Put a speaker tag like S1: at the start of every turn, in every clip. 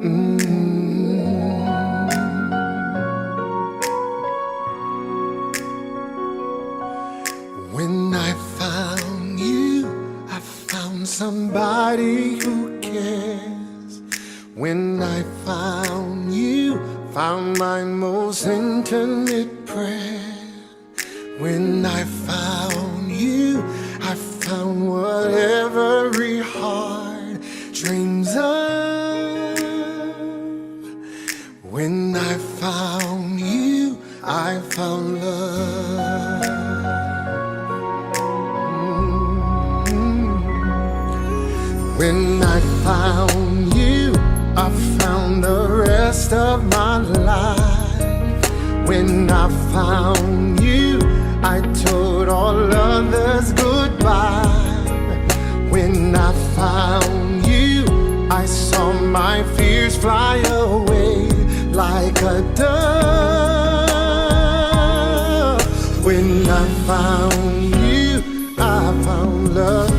S1: When I found you, I found somebody who cares. When I found you, found my most intimate prayer. When I found you, I found what every heart dreams of. When I found you, I found love. When I found you, I found the rest of my life. When I found you, I told all others goodbye. When I found you, I saw my fears fly away like a dove. When I found you, I found love.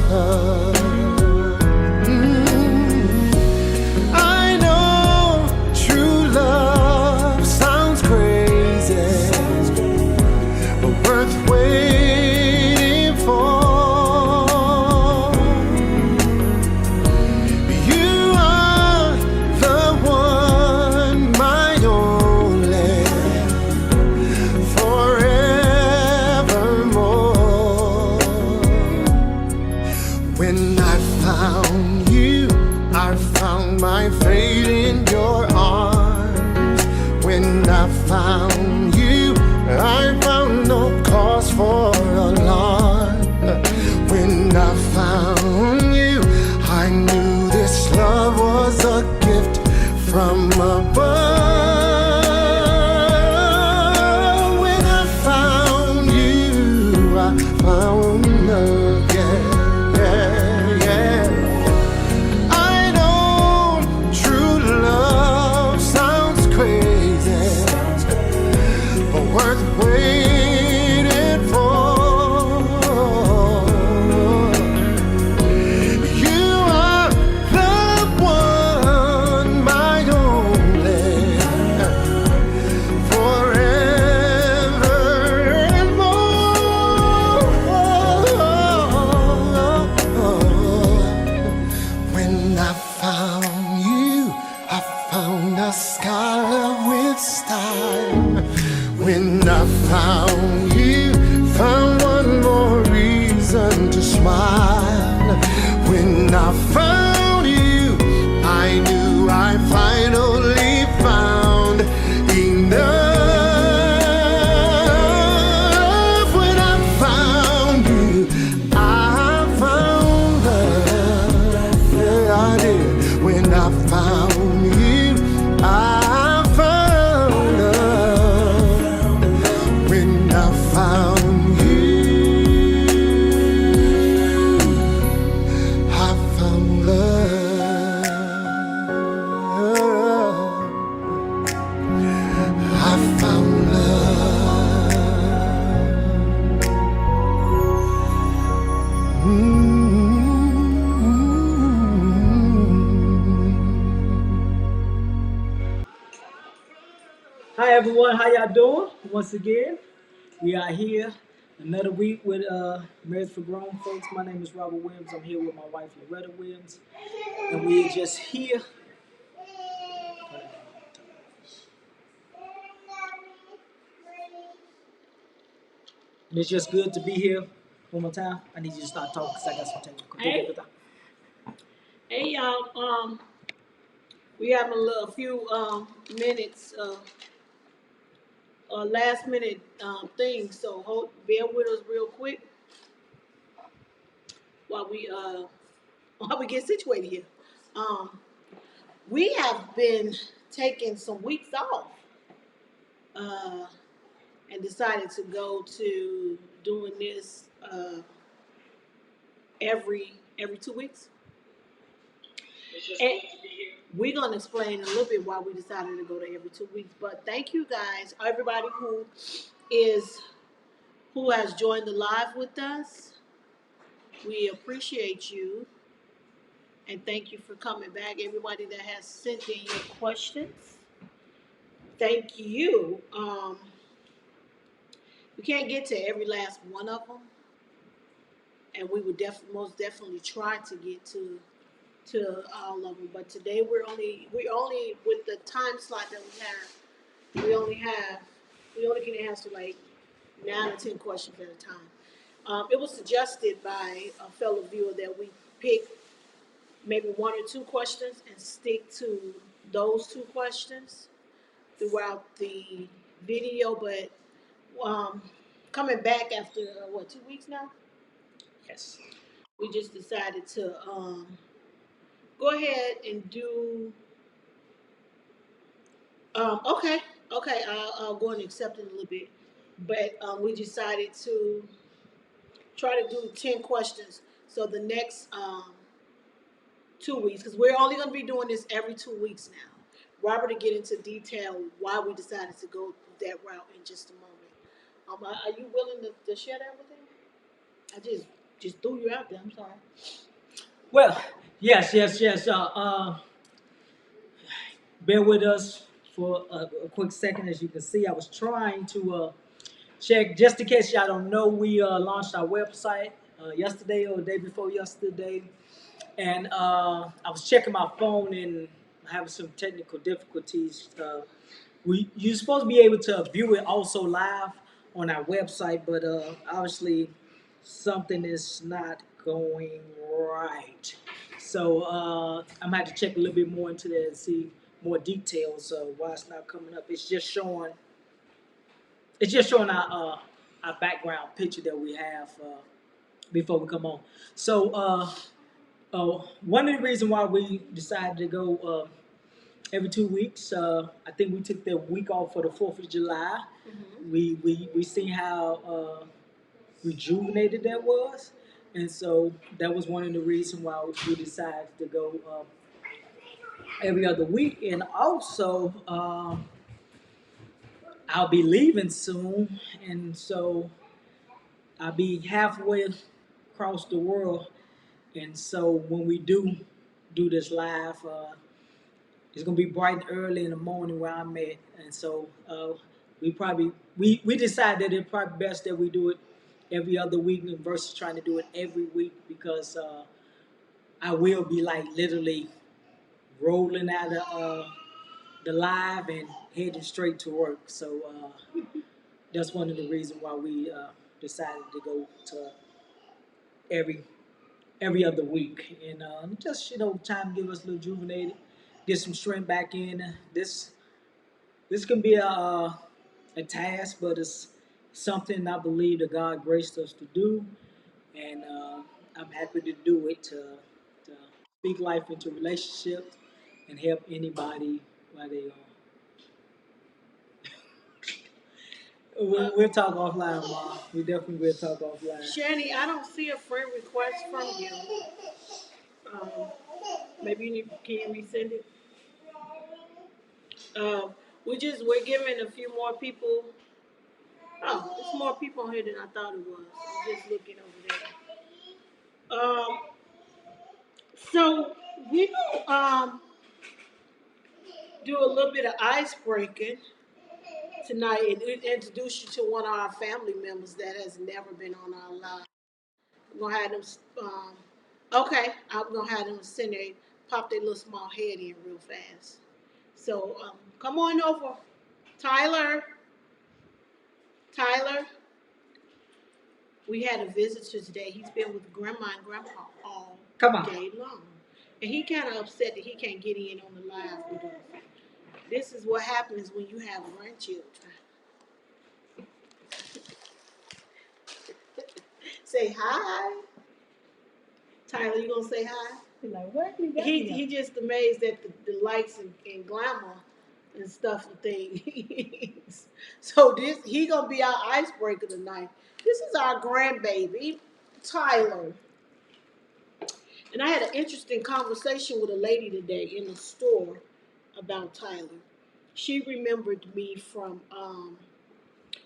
S1: When I found you, I found my fate in your arms. When I found you, I found no cause for alarm. When I found you, I knew this love was a gift from above. When I found you, I found love, yeah. Worth waiting for. You are the one, my only, forever and more. When I found you, I found a scholar with style. When I found you, found one more reason to smile. When I found you, I knew I finally found enough. When I found you, I found love. Yeah, I did. When I found you, I found you, I found love. I found love.
S2: Hi everyone, how y'all doing? Once again, we are here another week with Marriage for Grown Folks. My name is Robert Williams. I'm here with my wife Loretta Williams, and we are just here. And it's just good to be here one more time. I need you to start talking because I got some technical difficulty.
S3: Hey y'all, we have a few minutes, last minute things, so bear with us real quick while we while we get situated here. Um, we have been taking some weeks off, uh, and decided to go to doing this every 2 weeks. And we're gonna explain a little bit why we decided to go to every 2 weeks. But thank you guys, everybody who has joined the live with us. We appreciate you, And thank you for coming back. Everybody that has sent in your questions, thank you. We can't get to every last one of them, and we would most definitely try to get to all of them. But today we only with the time slot that we only have we only can answer like 9 or 10 questions at a time. It was suggested by a fellow viewer that we pick maybe 1 or 2 questions and stick to those 2 questions throughout the video. But um, coming back after 2 weeks now,
S2: Yes.
S3: we just decided to go ahead and do. Okay, I'll go and accept it a little bit. But we decided to try to do 10 questions. So the next 2 weeks, because we're only going to be doing this every 2 weeks now. Robert will get into detail why we decided to go that route in just a moment. Are you willing to share that with him? I just threw you out there. I'm sorry.
S2: Well, yes. Bear with us for a quick second. As you can see, I was trying to check, just in case y'all don't know, we launched our website yesterday or the day before yesterday. And I was checking my phone and having some technical difficulties. You're supposed to be able to view it also live on our website, but obviously something is not going right. So I'm gonna have to check a little bit more into that and see more details of why it's not coming up. It's just showing our background picture that we have before we come on. So one of the reasons why we decided to go every 2 weeks, I think we took the week off for the 4th of July. We seen how rejuvenated that was, and so that was one of the reasons why we decided to go every other week. And also, I'll be leaving soon, and so I'll be halfway across the world. And so when we do this live, it's gonna be bright and early in the morning where I'm at, and so we decided that it's probably best that we do it every other week versus trying to do it every week, because I will be like literally rolling out of the live and heading straight to work. So that's one of the reasons why we decided to go to every every other week, and just time to give us a little rejuvenated, get some strength back in. This can be a task, but it's something I believe that God graced us to do, and I'm happy to do it to speak life into relationships and help anybody while they are. We'll talk offline, Ma. We definitely will talk offline.
S3: Shani, I don't see a friend request from you. Maybe can you resend it? We're giving a few more people. Oh, there's more people on here than I thought it was. I'm just looking over there. So we do a little bit of ice breaking tonight and introduce you to one of our family members that has never been on our live. I'm gonna have them. Okay, I'm gonna have them send pop their little small head in real fast. So come on over, Tyler. Tyler, we had a visitor today. He's been with Grandma and Grandpa all
S2: Come on.
S3: day long, and he kind of upset that he can't get in on the live with us. This is what happens when you have grandchildren. Say hi. Tyler, you gonna say hi?
S2: He's like, what?
S3: He just amazed at the lights and glamour and stuff and things. So he gonna be our icebreaker tonight. This is our grandbaby, Tyler. And I had an interesting conversation with a lady today in the store about Tyler. She remembered me from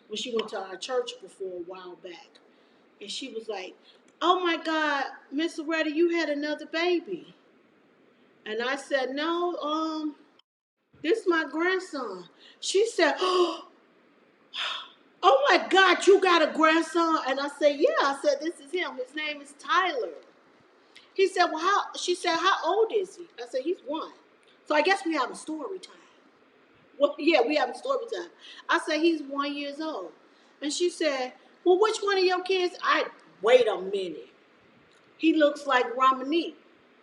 S3: when she went to our church before a while back. And she was like, "Oh my God, Miss Loretta, you had another baby." And I said, no, this is my grandson. She said, oh my God, you got a grandson? And I said, yeah. I said, this is him. His name is Tyler. He said, well, she said, how old is he? I said, he's 1. So I guess we have a story time. Well, yeah, we have a story time. I said, he's 1 year old. And she said, well, which one of your kids? Wait a minute. He looks like Romanique.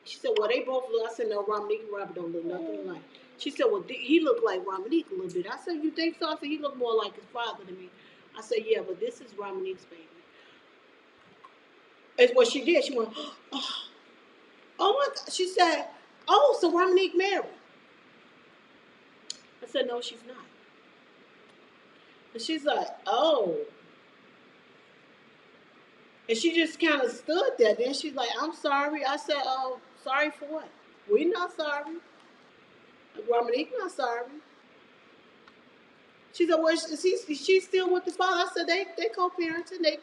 S3: She said, well, they both look. I said, no, Romanique and Robert don't look nothing alike. She said, well, he looked like Romanique a little bit. I said, you think so? I said, he looked more like his father to me. I said, yeah, but this is Romanique's baby. It's what she did. She went, oh my God. She said, oh, so Romanique married. I said, no, she's not. And she's like, oh. And she just kind of stood there. Then she's like, I'm sorry. I said, oh, sorry for what? We're not sorry. Romanique not sorry. She said, well, she's still with the father. I said, they co-parenting. They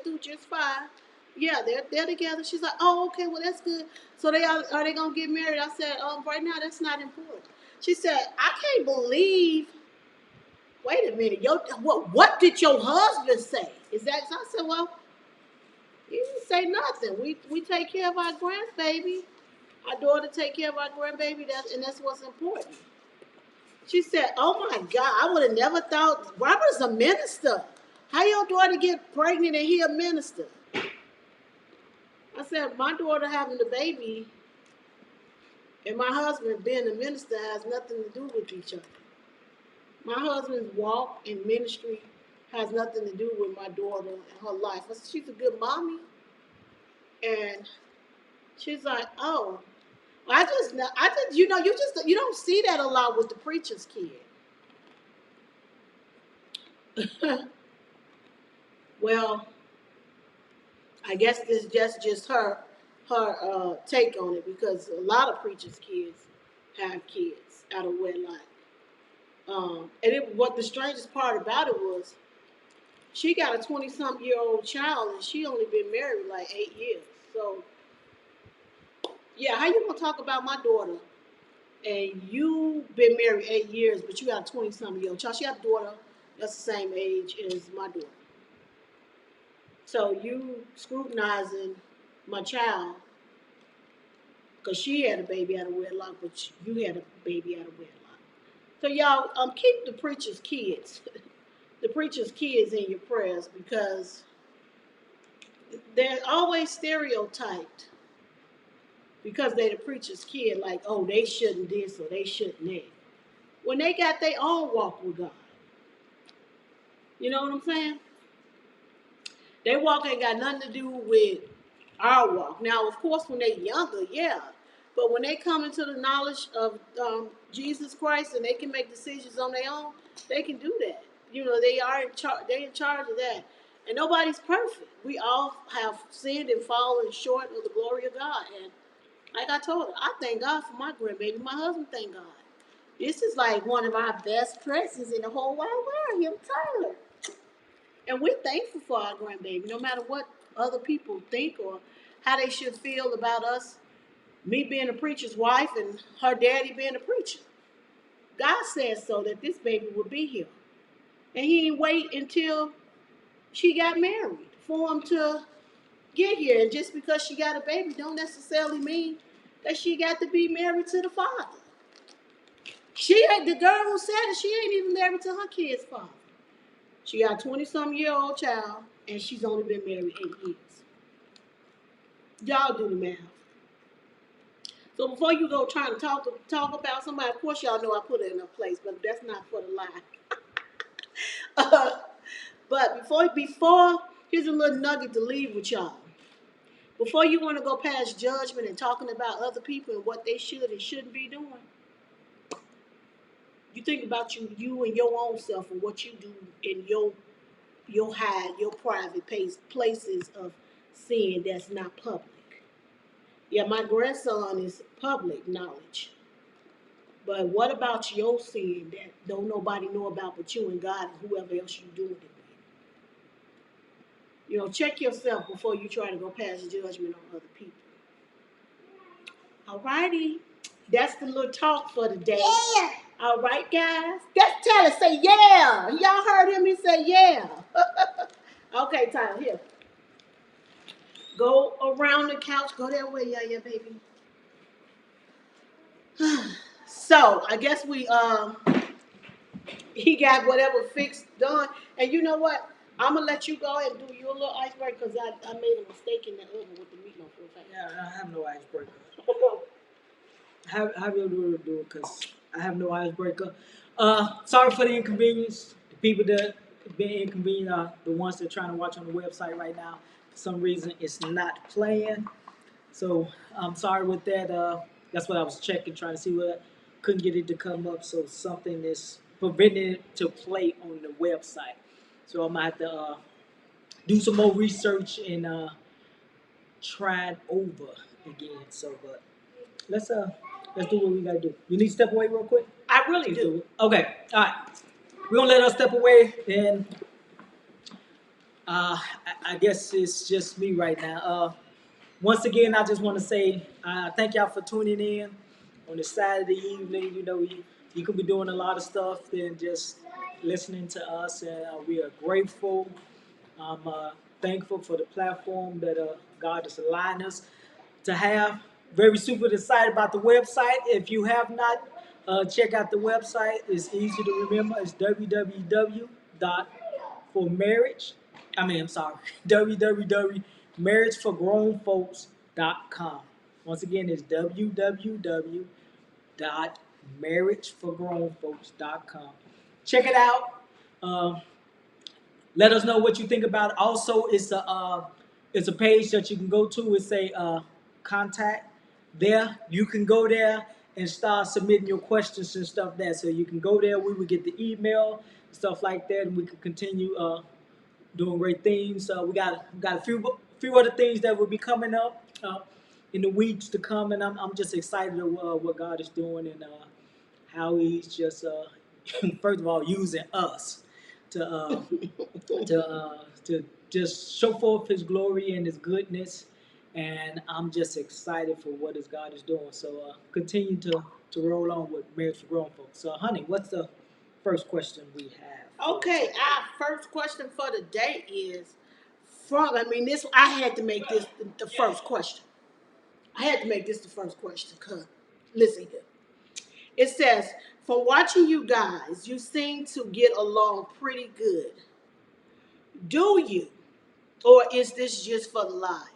S3: do just fine. Yeah, they're together. She's like, oh, okay, well, that's good. So are they going to get married? I said, right now, that's not important. She said, I can't believe, wait a minute, what did your husband say? Is that, so I said, well, he didn't say nothing. We take care of our grandbaby. Our daughter take care of our grandbaby, and that's what's important. She said, oh my God, I would have never thought, Robert's a minister. How your daughter get pregnant and he a minister? I said, my daughter having the baby and my husband being a minister has nothing to do with each other. My husband's walk in ministry has nothing to do with my daughter and her life. I said, she's a good mommy. And she's like, oh, you don't see that a lot with the preacher's kid. Well, I guess this just her take on it, because a lot of preachers' kids have kids out of wedlock. What the strangest part about it was, she got a 20-something-year-old child, and she only been married like 8 years. So, yeah, how you gonna talk about my daughter and you been married 8 years, but you got a 20-something-year-old child? She got a daughter that's the same age as my daughter. So you scrutinizing my child because she had a baby out of wedlock, but you had a baby out of wedlock. So y'all, keep the preacher's kids, the preacher's kids in your prayers, because they're always stereotyped because they're the preacher's kid. Like, oh, they shouldn't this or they shouldn't that, when they got their own walk with God. You know what I'm saying? Their walk ain't got nothing to do with our walk. Now, of course, when they're younger, yeah. But when they come into the knowledge of Jesus Christ and they can make decisions on their own, they can do that. You know, they are in charge. They're in charge of that. And nobody's perfect. We all have sinned and fallen short of the glory of God. And like I told her, I thank God for my grandbaby. My husband thank God. This is like one of our best presents in the whole wide world, him, Tyler. And we're thankful for our grandbaby, no matter what other people think or how they should feel about us. Me being a preacher's wife and her daddy being a preacher. God said so that this baby would be here. And he didn't wait until she got married for him to get here. And just because she got a baby don't necessarily mean that she got to be married to the father. The girl who said it, she ain't even married to her kid's father. She got a 20-something-year-old child, and she's only been married 8 years. Y'all do the math. So before you go trying to talk about somebody, of course y'all know I put it in a place, but that's not for the lie. But before, here's a little nugget to leave with y'all. Before you want to go past judgment and talking about other people and what they should and shouldn't be doing, you think about you and your own self and what you do in your private places of sin that's not public. Yeah, my grandson is public knowledge. But what about your sin that don't nobody know about but you and God and whoever else you doing it with? You know, check yourself before you try to go pass judgment on other people. All righty. That's the little talk for the day. Yeah. All right, guys. That's Tyler. Say yeah. Y'all heard him? He said yeah. Okay, Tyler. Here. Go around the couch. Go that way, yeah, baby. So I guess he got whatever fixed done. And you know what? I'm gonna let you go and do your little icebreaker because I made a mistake in the oven with the meatloaf. Real fast.
S2: Yeah, I have no icebreaker. Have you do it because I have no icebreaker. Sorry for the inconvenience. The people that been inconvenienced are the ones that are trying to watch on the website right now. For some reason, it's not playing. So I'm sorry with that. That's what I was checking, trying to see what couldn't get it to come up. So something is preventing it to play on the website. So I might have to do some more research and try it over again. So, but let's do what we gotta do. You need to step away real quick.
S3: I really do.
S2: Okay, all right. We're gonna let us step away, and I guess it's just me right now. Once again, I just want to say thank y'all for tuning in on this Saturday evening. You know, you could be doing a lot of stuff than just listening to us, and we are grateful. I'm thankful for the platform that God has aligned us to have. Very super excited about the website. If you have not check out the website, it's easy to remember. It's www.formarriage. I'm sorry, www.marriageforgrownfolks.com. Once again, it's www.marriageforgrownfolks.com. Check it out. Let us know what you think about it. Also, it's a page that you can go to. It's a contact there. You can go there and start submitting your questions and stuff there. So you can go there. We will get the email, stuff like that, and we can continue doing great things. We got a few other things that will be coming up in the weeks to come, and I'm just excited of what God is doing and how He's just first of all using us to to just show forth His glory and His goodness, and I'm just excited for what His God is doing. So continue to roll on with Marriage for Grown Folks. So, honey, what's the first question we have?
S3: Okay, our first question for the day is this I had to make this the first question. I had to make this the first question because listen here. It says, from watching you guys, you seem to get along pretty good. Do you? Or is this just for the live?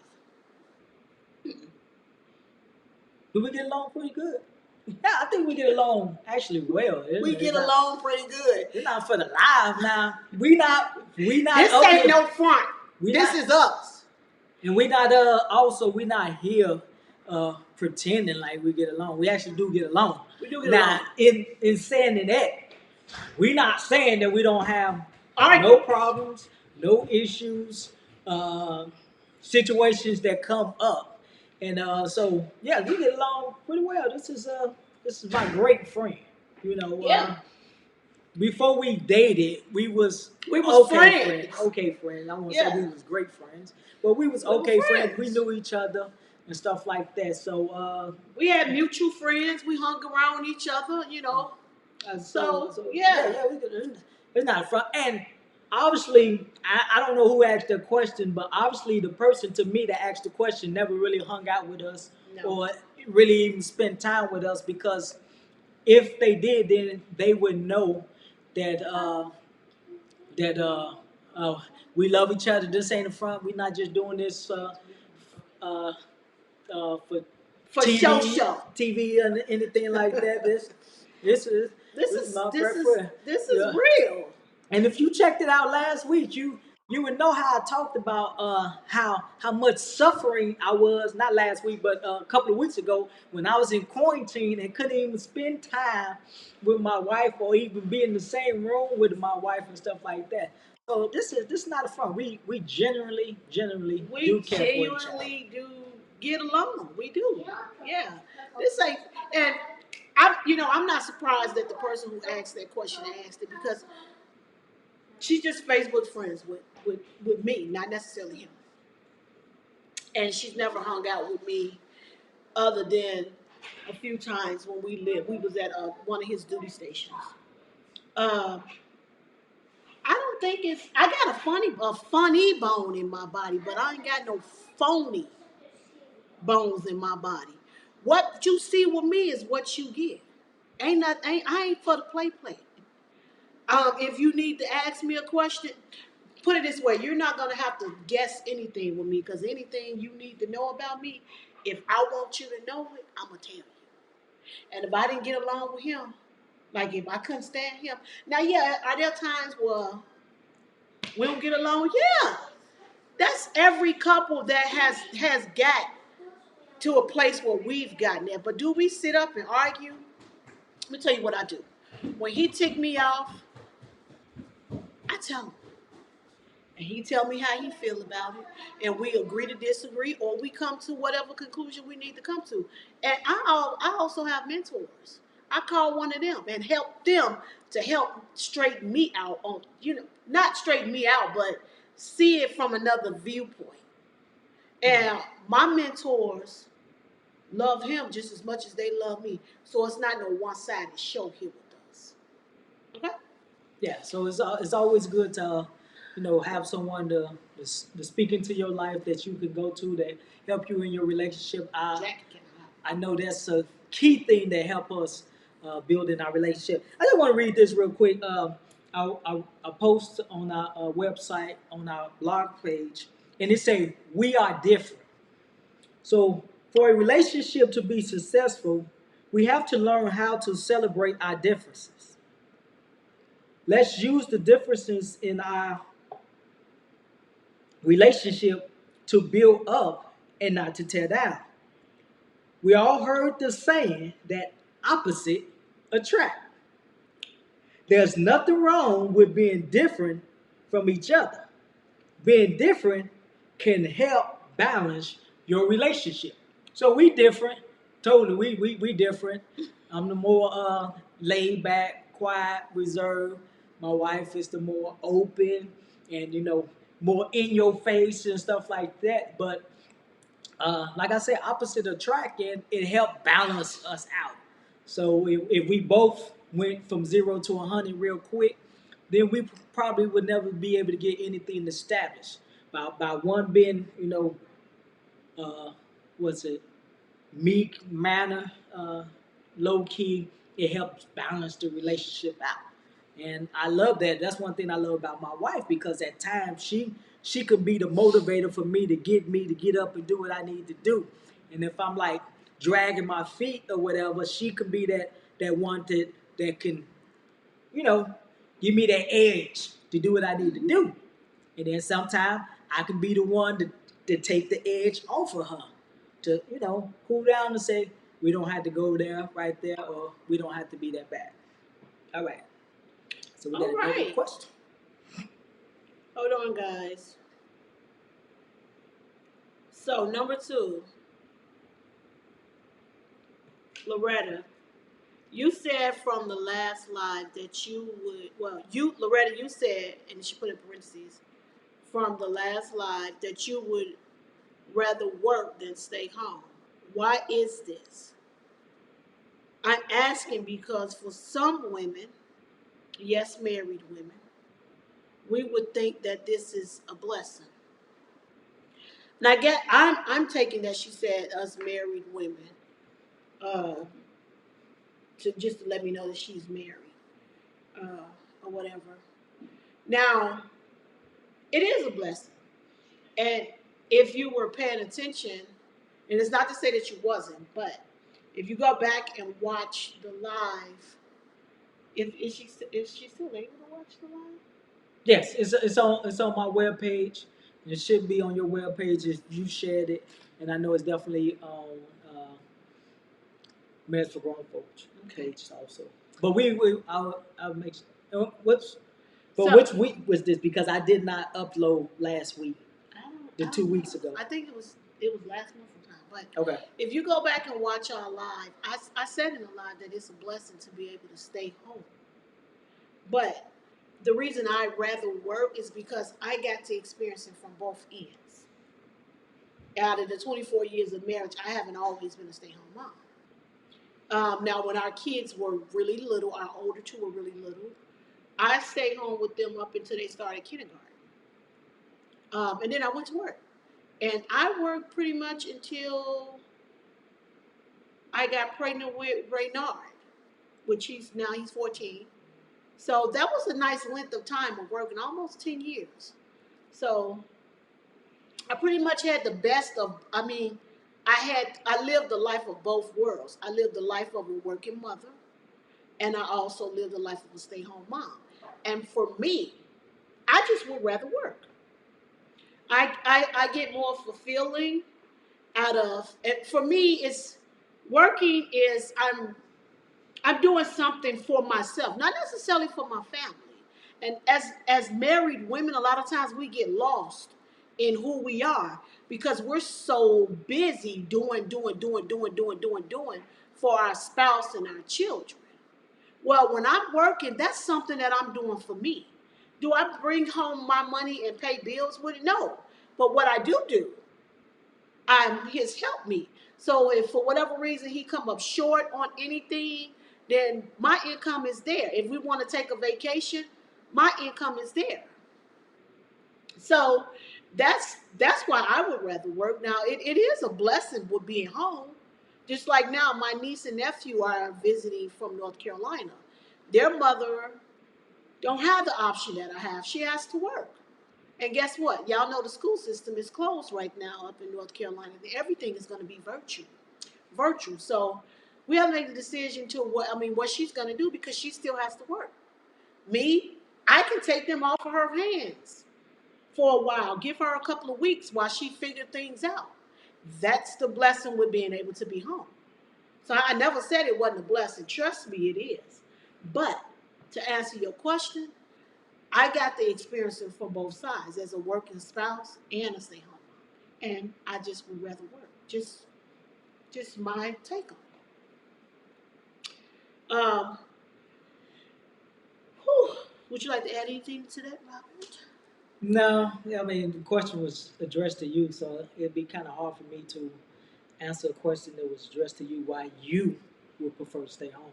S2: Do we get along pretty good? Yeah, I think we get along actually well.
S3: We get along pretty good.
S2: It's not for the live now. We not.
S3: This ain't no front. This is us.
S2: And we not we not here pretending like we get along. We actually do get along.
S3: We do get along.
S2: In saying that, we not saying that we don't have no problems, no issues, situations that come up. And so yeah, we get along pretty well. This is my great friend. You know, before we dated, we was okay friends. Okay friends. I won't say we was great friends, but we was okay friends. We knew each other and stuff like that. So
S3: we had mutual friends. We hung around each other. You know. So yeah.
S2: It's not fun. And obviously, I don't know who asked the question, but obviously the person to me that asked the question never really hung out with us or really even spent time with us, because if they did, then they would know that we love each other. This ain't a front. We're not just doing this for
S3: show.
S2: TV and anything like that. This is
S3: real.
S2: And if you checked it out last week, you would know how I talked about how much suffering I was, not last week, but a couple of weeks ago when I was in quarantine and couldn't even spend time with my wife or even be in the same room with my wife and stuff like that. So this is not a front. We genuinely do care for each other.
S3: Genuinely do get along. We do. Yeah. This ain't, and I'm not surprised that the person who asked that question asked it, because she's just Facebook friends with me, not necessarily him. And she's never hung out with me other than a few times when we lived. We was at one of his duty stations. Uh, I don't think it's. I got a funny bone in my body, but I ain't got no phony bones in my body. What you see with me is what you get. I ain't for the play. If you need to ask me a question, put it this way: you're not gonna have to guess anything with me because anything you need to know about me, if I want you to know it, I'm gonna tell you. And if I didn't get along with him, like if I couldn't stand him, now yeah, are there times where we don't get along? Yeah, that's every couple that has got to a place where we've gotten there. But do we sit up and argue? Let me tell you what I do. When he ticked me off, I tell him. And he tell me how he feel about it, and we agree to disagree, or we come to whatever conclusion we need to come to. And I also have mentors. I call one of them and help them to help straighten me out on, not straighten me out, but see it from another viewpoint. And my mentors love him just as much as they love me. So it's not no one-sided show here with us. Okay?
S2: Yeah, so it's always good to have someone to speak into your life that you can go to that help you in your relationship. I know that's a key thing that help us building our relationship. I just want to read this real quick. I post on our website on our blog page, and it say we are different. So for a relationship to be successful, we have to learn how to celebrate our differences. Let's use the differences in our relationship to build up and not to tear down. We all heard the saying that opposite attract. There's nothing wrong with being different from each other. Being different can help balance your relationship. So we different, totally. We different. I'm the more laid back, quiet, reserved. My wife is the more open and more in your face and stuff like that. But like I said, opposite attract, and it helped balance us out. So if we both went from 0 to 100 real quick, then we probably would never be able to get anything established. By one being, what's it, meek manner, low key, it helps balance the relationship out. And I love that. That's one thing I love about my wife, because at times she could be the motivator for me to get up and do what I need to do. And if I'm like dragging my feet or whatever, she could be that one that can, you know, give me that edge to do what I need to do. And then sometimes I can be the one to take the edge off of her, to, cool down and say, we don't have to go there, right there, or we don't have to be that bad. All right. So we got another question.
S3: Hold on, guys. So, number 2, Loretta, you said from the last live that Loretta, you said, and she put in parentheses, from the last live that you would rather work than stay home. Why is this? I'm asking because for some women, yes, married women, we would think that this is a blessing. Now, I'm taking that she said us married women, to let me know that she's married, or whatever. Now, it is a blessing, and if you were paying attention, and it's not to say that you wasn't, but if you go back and watch the live, is she still able to watch the live?
S2: Yes, it's on my webpage. It should be on your webpage if you shared it, and I know it's definitely on Marriage for Grown Folks page also. But I'll make sure. Which week was this? Because I did not upload last week. 2 weeks ago.
S3: I think it was last month sometime. But
S2: okay.
S3: If you go back and watch our live, I said in the live that it's a blessing to be able to stay home. But the reason I rather work is because I got to experience it from both ends. Out of the 24 years of marriage, I haven't always been a stay-home mom. Now, when our kids were really little, our older two were really little, I stayed home with them up until they started kindergarten. And then I went to work. And I worked pretty much until I got pregnant with Raynard, which he's 14. So that was a nice length of time of working, almost 10 years. So I pretty much had the best of, I lived the life of both worlds. I lived the life of a working mother, and I also lived the life of a stay-home mom. And for me, I just would rather work. I get more fulfilling out of, and for me, it's working is I'm doing something for myself, not necessarily for my family. And as married women, a lot of times we get lost in who we are because we're so busy doing for our spouse and our children. Well, when I'm working, that's something that I'm doing for me. Do I bring home my money and pay bills with it? No. But what I do, he's helped me. So if for whatever reason he come up short on anything, then my income is there. If we want to take a vacation, my income is there. So that's why I would rather work. Now it is a blessing with being home. Just like now, my niece and nephew are visiting from North Carolina. Their mother don't have the option that I have. She has to work. And guess what? Y'all know the school system is closed right now up in North Carolina. Everything is going to be virtual. So we have to make the decision to what she's going to do because she still has to work. Me, I can take them off of her hands for a while, give her a couple of weeks while she figured things out. That's the blessing with being able to be home. So I never said it wasn't a blessing. Trust me, it is. But to answer your question, I got the experience from both sides as a working spouse and a stay home mom. And I just would rather work. Just my take on it. Whew. Would you like to add anything to that, Robert?
S2: No, I mean the question was addressed to you, so it'd be kind of hard for me to answer a question that was addressed to you. Why you would prefer to stay home?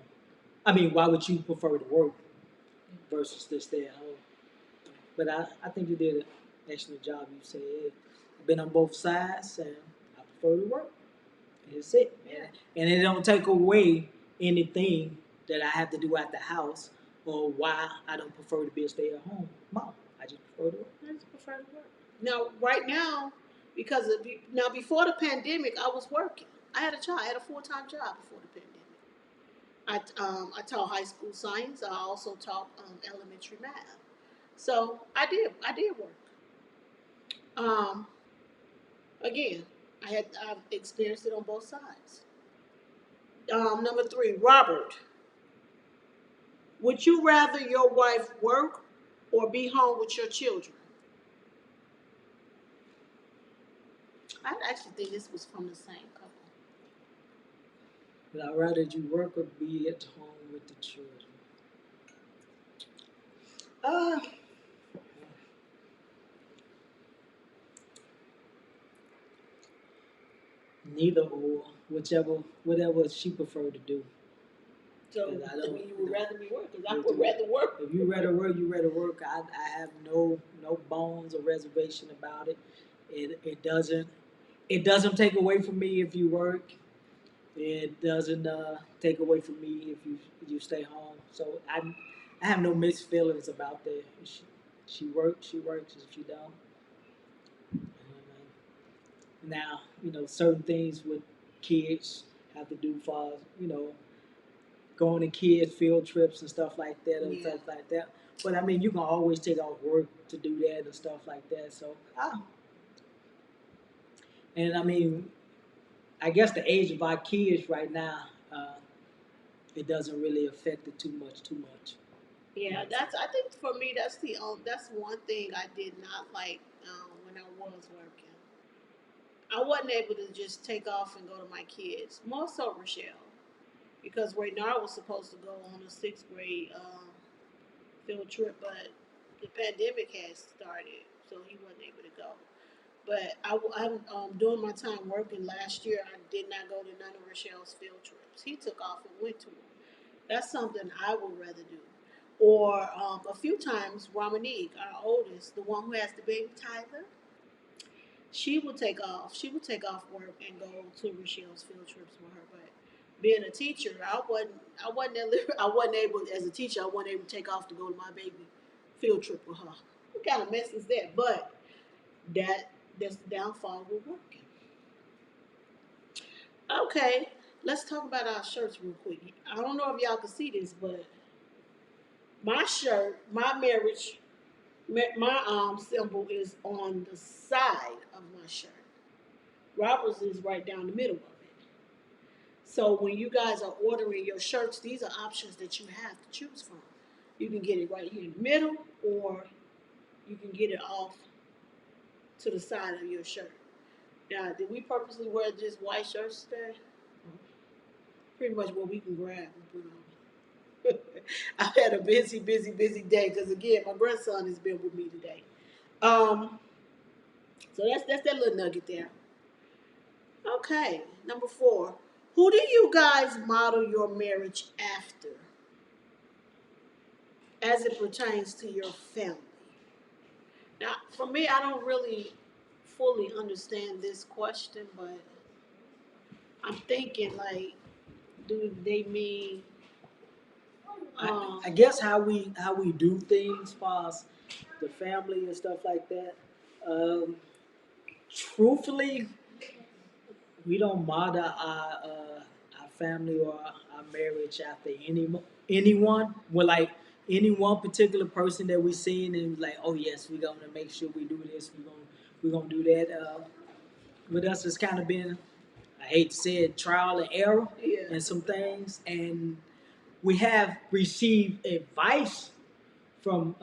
S2: I mean, why would you prefer to work versus to stay at home? But I think you did an excellent job. You said I've been on both sides, and I prefer to work. That's it.
S3: Yeah.
S2: And it don't take away anything that I have to do at the house or why I don't prefer to be a stay-at-home mom. I just prefer to work.
S3: I just prefer to work. Now, right now, before the pandemic, I was working. I had a job. I had a full-time job before the pandemic. I taught high school science. I also taught elementary math. So I did work. Um, Again, I've experienced it on both sides. Number three, Robert, would you rather your wife work or be home with your children? I actually think this was from the same couple.
S2: But I'd rather you work or be at home with the children. Uh, Neither or, whatever she preferred to do.
S3: So
S2: And I don't-
S3: you would rather me work because I
S2: Me
S3: would
S2: too.
S3: rather work.
S2: If you rather work, you rather work. I have no bones or reservation about it. It doesn't take away from me if you work. It doesn't take away from me if you stay home. So I have no mixed feelings about that. She works. She works. If she don't, now certain things with kids have to do for going to kids field trips and stuff like that and
S3: Yeah.
S2: stuff like that. But I mean, you can always take off work to do that and stuff like that. So, and I mean, I guess the age of our kids right now, it doesn't really affect it too much.
S3: Yeah, I think for me that's one thing I did not like when I was working. I wasn't able to just take off and go to my kids. More so Rochelle, because Raynard was supposed to go on a sixth grade field trip, but the pandemic had started, so he wasn't able to go. But I'm during my time working last year, I did not go to none of Rochelle's field trips. He took off and went to them. That's something I would rather do. Or a few times, Ramonique, our oldest, the one who has the baby Tyler, she would take off. She would take off work and go to Rochelle's field trips with her. But being a teacher, I wasn't able as a teacher. I wasn't able to take off to go to my baby field trip with her. What kind of mess is that? But that's the downfall with working. Okay, let's talk about our shirts real quick. I don't know if y'all can see this, but my shirt, my marriage, my symbol is on the side of my shirt. Robert's is right down the middle of it. So when you guys are ordering your shirts, these are options that you have to choose from. You can get it right here in the middle, or you can get it off to the side of your shirt. Now, did we purposely wear just white shirts today? Pretty much what we can grab and put on. I've had a busy day because again, my grandson has been with me today. Um, so that's that little nugget there. Okay, number 4. Who do you guys model your marriage after as it pertains to your family? Now, for me, I don't really fully understand this question, but I'm thinking like, do they mean?
S2: I guess how we do things, as far as the family and stuff like that. Um, Truthfully, we don't model our family or our marriage after anyone. We're like any one particular person that we seen and like, oh yes, we're gonna make sure we do this. We're gonna do that. With us, it's kind of been, I hate to say it, trial and error
S3: Yeah.
S2: and some things, and we have received advice from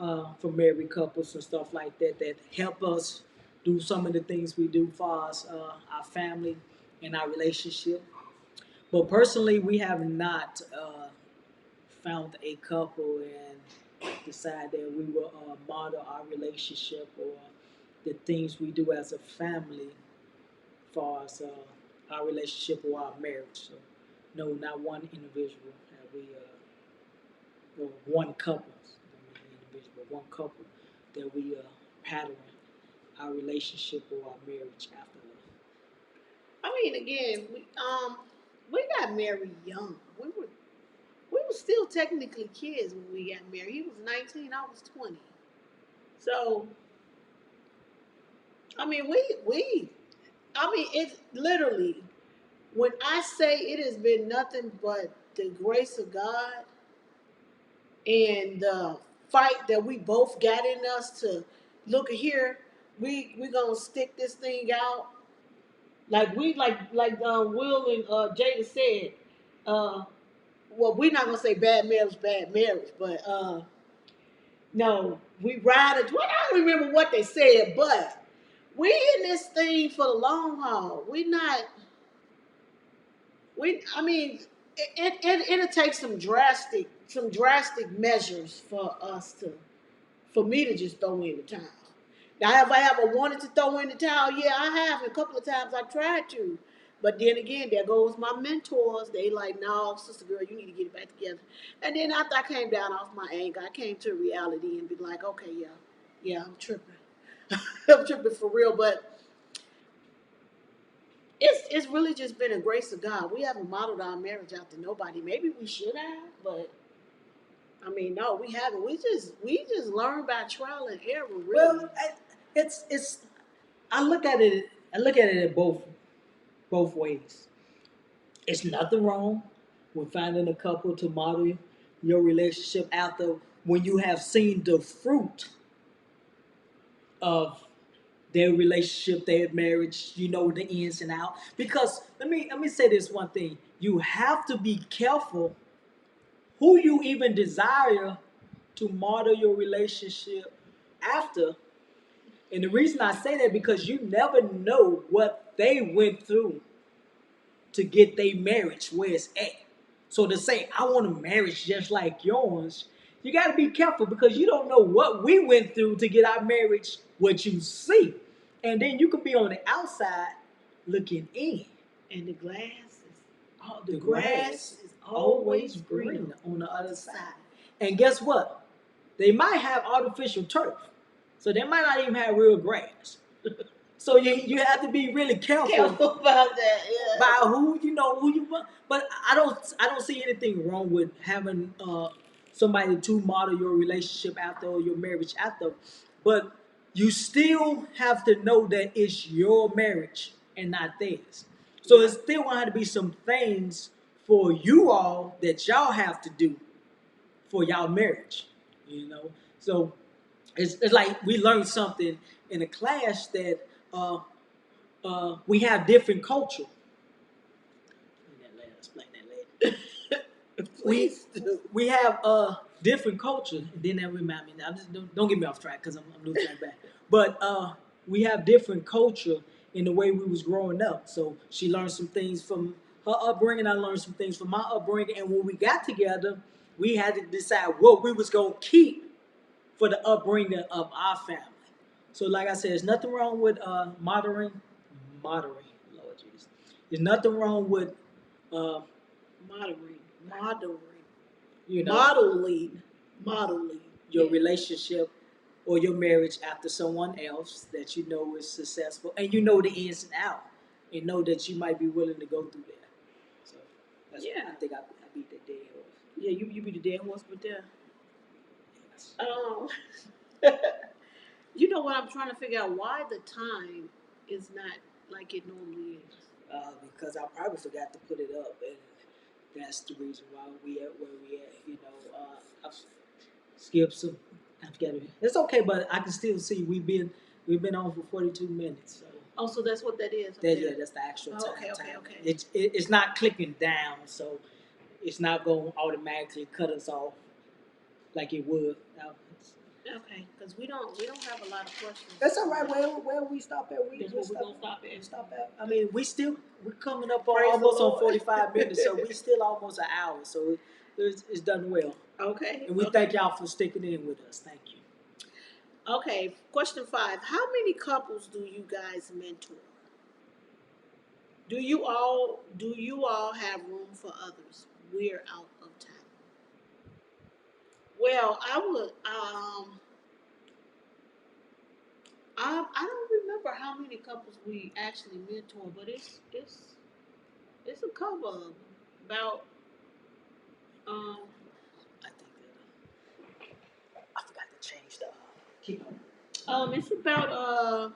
S2: married couples and stuff like that that help us do some of the things we do for us, our family and our relationship. But personally, we have not found a couple and decide that we will model our relationship or the things we do as a family for us, our relationship or our marriage. So, no, not one individual have we, or one couple, not an individual, but one couple that we pattern our relationship or our marriage after.
S3: I mean, again, we got married young. We were still technically kids when we got married. He was 19, I was 20. So I mean, it's literally when I say it has been nothing but the grace of God and the fight that we both got in us to look at here. We gonna stick this thing out like Will and Jada said. Uh, well, we're not gonna say bad marriage, but no, we ride it. Well, I don't remember what they said, but we in this thing for the long haul. We not. I mean, it'll take some drastic measures for us for me to just throw in the towel. Now, have I ever wanted to throw in the towel? Yeah, I have. A couple of times I tried to. But then again, there goes my mentors. They like, no, sister girl, you need to get it back together. And then after I came down off my anger, I came to reality and be like, okay, yeah, I'm tripping. I'm tripping for real. But it's really just been a grace of God. We haven't modeled our marriage after nobody. Maybe we should have, but I mean, no, we haven't. We just learned by trial and error, really.
S2: Well, it's I look at it. I look at it in both ways. It's nothing wrong with finding a couple to model your relationship after when you have seen the fruit of their relationship, their marriage, you know the ins and out. Because let me say this one thing. You have to be careful who you even desire to model your relationship after. And the reason I say that because you never know what they went through to get their marriage where it's at. So to say, I want a marriage just like yours, you got to be careful because you don't know what we went through to get our marriage what you see. And then you could be on the outside looking in.
S3: And the glass is, oh,
S2: The
S3: the
S2: grass
S3: grass is always greener
S2: green on the other
S3: side.
S2: side. And guess what? They might have artificial turf. So they might not even have real grass. So you have to be really careful
S3: About that, yeah.
S2: by who you want. But I don't see anything wrong with having somebody to model your relationship after or your marriage after. But you still have to know that it's your marriage and not theirs. So it's still going to have to be some things for you all that y'all have to do for y'all marriage. So it's like we learned something in a class that we have different culture. Explain that later.
S3: Please do.
S2: We have different culture. And then that remind me. Now, don't get me off track because I'm losing track back. But we have different culture in the way we was growing up. So she learned some things from her upbringing. I learned some things from my upbringing. And when we got together, we had to decide what we was gonna keep for the upbringing of our family. So, like I said, there's nothing wrong with modern, Lord Jesus. There's nothing wrong with, uh,
S3: Modeling.
S2: you know,
S3: Modeling.
S2: your
S3: Yeah.
S2: relationship or your marriage after someone else that you know is successful, and you know the ins and out, and know that you might be willing to go through that. So,
S3: Yeah.
S2: I think I beat that dead horse.
S3: Yeah, you be the dead horse with that.
S2: Yes.
S3: You know what I'm trying to figure out why the time is not like it normally is.
S2: Because I probably forgot to put it up, and that's the reason why we at where we at. I've skipped some. I forgot it. It's okay, but I can still see we've been on for 42 minutes. So
S3: Oh, so that's what that is.
S2: that's the actual
S3: Oh,
S2: time.
S3: okay.
S2: time. It's not clicking down, so it's not going to automatically cut us off like it would.
S3: Okay, because we don't have a lot of questions.
S2: That's all right. Where we stop at?
S3: That's what we're gonna stop at.
S2: Stop at. I mean, we're coming up on
S3: Praise the
S2: almost on
S3: Lord.
S2: 45 minutes, so we still almost an hour. So it's done well,
S3: Okay.
S2: and we thank y'all for sticking in with us. Thank you.
S3: Okay, question 5. How many couples do you guys mentor? Do you all have room for others? We're out of time. Well, I would I don't remember how many couples we actually mentor, but it's a couple of them. About
S2: I think that I forgot to change the. Keep on.
S3: it's about I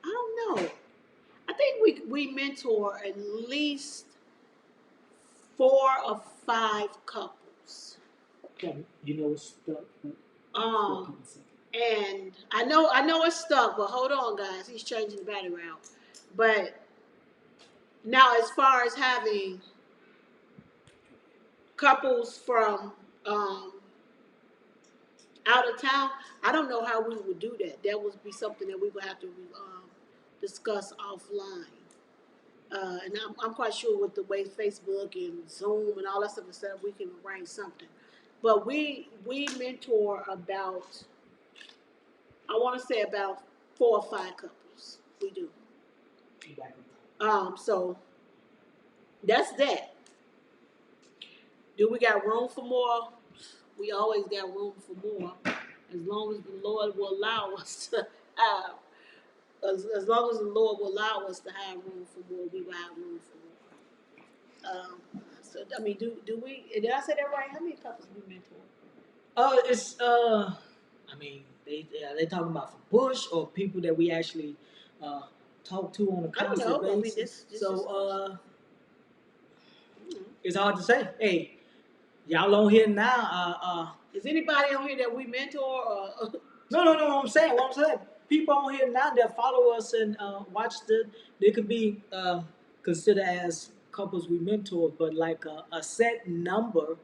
S3: don't know. I think we mentor at least 4 or 5 couples.
S2: You know it's stuck.
S3: Um, and I know it's stuck, but hold on, guys. He's changing the battery out. But now, as far as having couples from out of town, I don't know how we would do that. That would be something that we would have to discuss offline. And I'm quite sure with the way Facebook and Zoom and all that stuff is set up, we can arrange something. But we mentor about, I want to say about 4 or 5 couples. We do. So that's that. Do we got room for more? We always got room for more, as long as the Lord will allow us to have. As long as the Lord will allow us to have room for more, we will have room for more. So I mean, do we? Did I say that right? How many couples we mentor?
S2: It's I mean they talking about from Bush or people that we actually talk to on a
S3: I don't
S2: constant
S3: know. I mean,
S2: basis.
S3: this
S2: So it's hard to say. Hey, y'all on here now?
S3: Is anybody on here that we mentor? Or
S2: No. What I'm saying, people on here now that follow us and watch they could be considered as couples we mentor, but like a set number.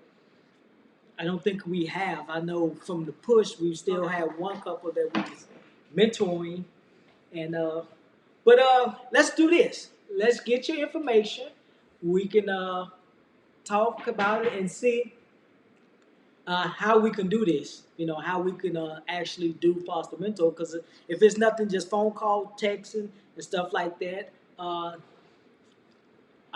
S2: I don't think we have. I know from the push, we still have one couple that we was mentoring, and but let's do this. Let's get your information. We can talk about it and see how we can do this. You know, how we can actually do foster mentor. Because if it's nothing, just phone call, texting, and stuff like that.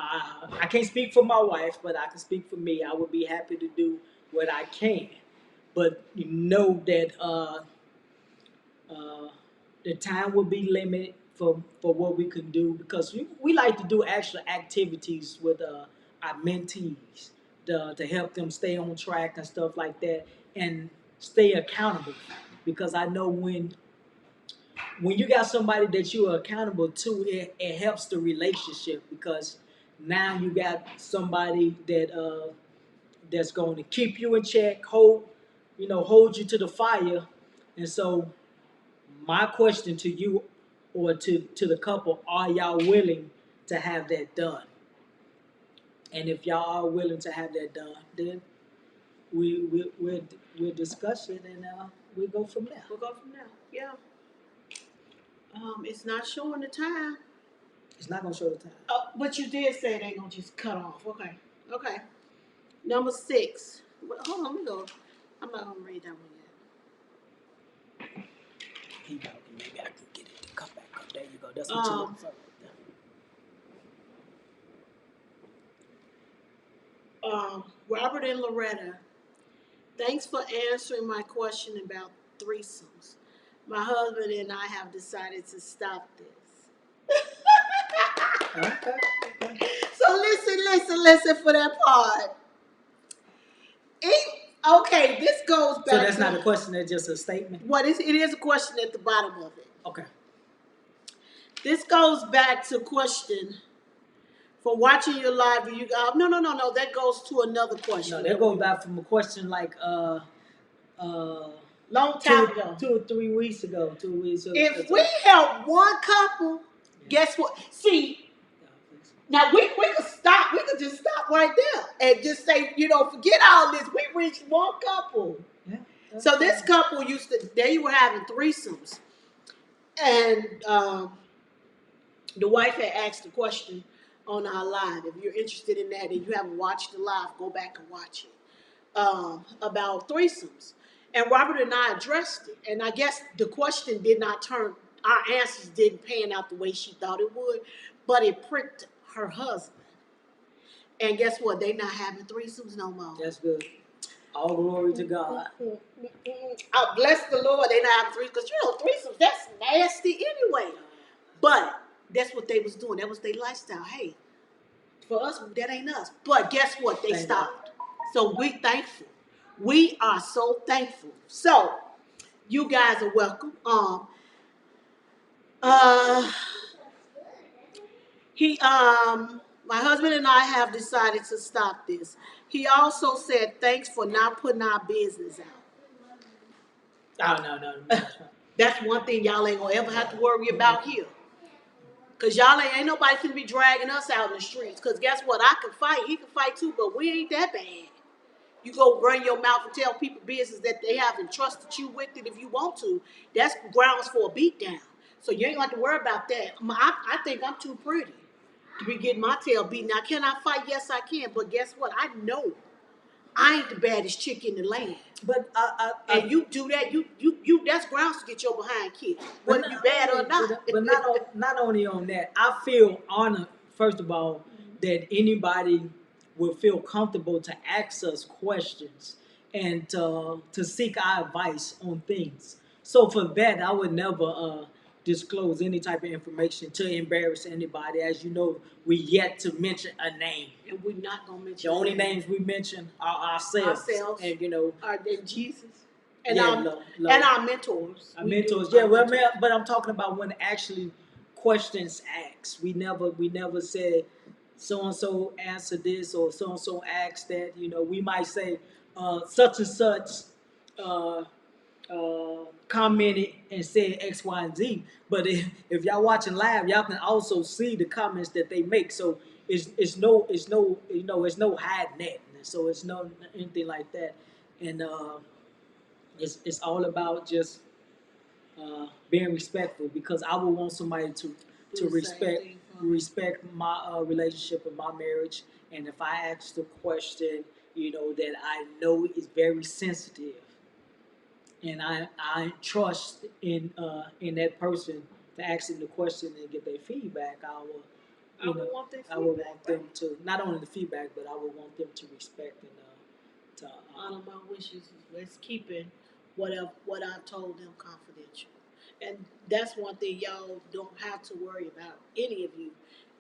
S2: I can't speak for my wife, but I can speak for me. I would be happy to do what I can, but you know that uh, the time will be limited for what we can do because we like to do actual activities with our mentees to help them stay on track and stuff like that and stay accountable because I know when you got somebody that you are accountable to, it helps the relationship because now you got somebody that's going to keep you in check, hold you to the fire, and so my question to you or to the couple: are y'all willing to have that done? And if y'all are willing to have that done, then we'll discuss it and we'll go from there.
S3: We'll go from there. Yeah. It's not showing the time.
S2: It's not gonna show the time.
S3: But you did say it ain't gonna just cut off. Okay. Okay. Number 6. Hold on, let me go. I'm not gonna read that one yet.
S2: Maybe I can get it to come back up. There you go. That's what you're looking for right there.
S3: Robert and Loretta, thanks for answering my question about threesomes. My husband and I have decided to stop this.
S2: Okay.
S3: So listen for that part. Okay, this goes back.
S2: So that's not a question, that's just a statement?
S3: It is a question at the bottom of it.
S2: Okay.
S3: This goes back to question for watching your live. No. That goes to another question.
S2: No, that goes back from a question like
S3: long time ago.
S2: 2 or 3 weeks ago. 2 weeks ago.
S3: If we help one couple, guess what? See, now we could stop. We could just stop right there and just say, forget all this. We reached one couple.
S2: Yeah,
S3: so this couple they were having threesomes, and the wife had asked the question on our live. If you're interested in that and you haven't watched the live, go back and watch it about threesomes. And Robert and I addressed it, and I guess the question did not turn. Our answers didn't pan out the way she thought it would, but it pricked her husband. And guess what? They not having threesomes no more.
S2: That's good. All glory to God.
S3: Bless the Lord. They not having threesomes because threesomes, that's nasty anyway. But that's what they was doing. That was their lifestyle. Hey, for us, that ain't us. But guess what? They stopped. So we thankful. We are so thankful. So you guys are welcome. My husband and I have decided to stop this. He also said, thanks for not putting our business
S2: Oh,
S3: out.
S2: no.
S3: That's one thing y'all ain't gonna ever have to worry about here. Cause y'all ain't nobody finna be dragging us out in the streets. Cause guess what? I can fight, he can fight too, but we ain't that bad. You go run your mouth and tell people business that they haven't trusted you with it if you want to. That's grounds for a beatdown. So you ain't got to worry about that. I think I'm too pretty to be getting my tail beaten. Now, can I fight? Yes, I can. But guess what? I know I ain't the baddest chick in the land.
S2: But
S3: and you do that, you that's grounds to get your behind kicked, whether you bad or not.
S2: But not only on that, I feel honored, first of all, that anybody will feel comfortable to ask us questions and to seek our advice on things. So for that, I would never disclose any type of information to embarrass anybody. As you know, we yet to mention a name.
S3: And we're not going to mention
S2: the only names we mention are ourselves. And,
S3: and Jesus. And,
S2: yeah,
S3: and our mentors.
S2: Our mentors. Yeah, well, but I'm talking about when actually questions asked. We never said so-and-so answered this or so-and-so asked that. We might say such and such commented and said X, Y, and Z. But if y'all watching live, y'all can also see the comments that they make. So it's no hiding that. So it's no anything like that. And it's all about just being respectful, because I would want somebody to respect my relationship and my marriage. And if I ask the question, that I know is very sensitive, and I trust in that person to ask them the question and get their feedback.
S3: I would want their
S2: I would
S3: feedback,
S2: want them to not only the feedback, but I would want them to respect and to
S3: One of my wishes is let's keeping what I told them confidential. And that's one thing y'all don't have to worry about, any of you.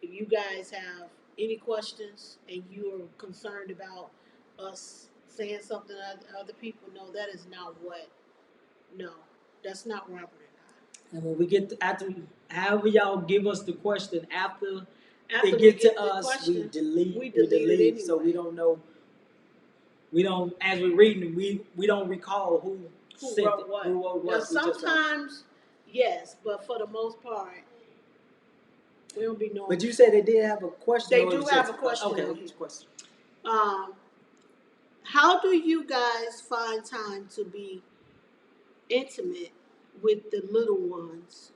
S3: If you guys have any questions and you are concerned about us saying something that other people know, that is not what, no, that's not Robert
S2: and when we get after however y'all give us the question after
S3: and I.
S2: they
S3: After we
S2: get to
S3: get the
S2: us,
S3: question,
S2: we
S3: delete it
S2: delete so we
S3: anyway.
S2: don't know. We don't, as we're reading it, we don't recall who
S3: Who
S2: sent
S3: wrote
S2: it,
S3: what?
S2: who wrote
S3: Now,
S2: what. We just wrote.
S3: sometimes, yes, but for the most part, we don't be knowing.
S2: But you said they did have a question.
S3: They
S2: or
S3: do
S2: it was
S3: have
S2: just-
S3: a question
S2: Okay,
S3: on here.
S2: it's a question.
S3: Um, how do you guys find time to be intimate with the little ones,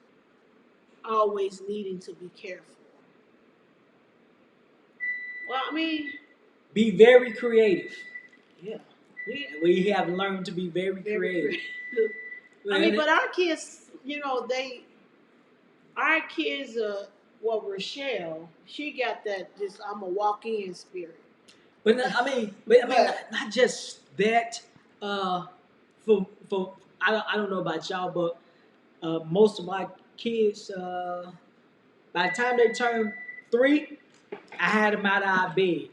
S3: always needing to be careful? Well, I mean,
S2: Be very creative.
S3: yeah, we
S2: We have learned to be very
S3: very
S2: creative.
S3: creative. I mean, but our kids, our kids, well, Rochelle, she got that just I'm a walk in spirit.
S2: But not just that. For I don't know about y'all, but most of my kids, by the time they turned 3, I had them out of our bed.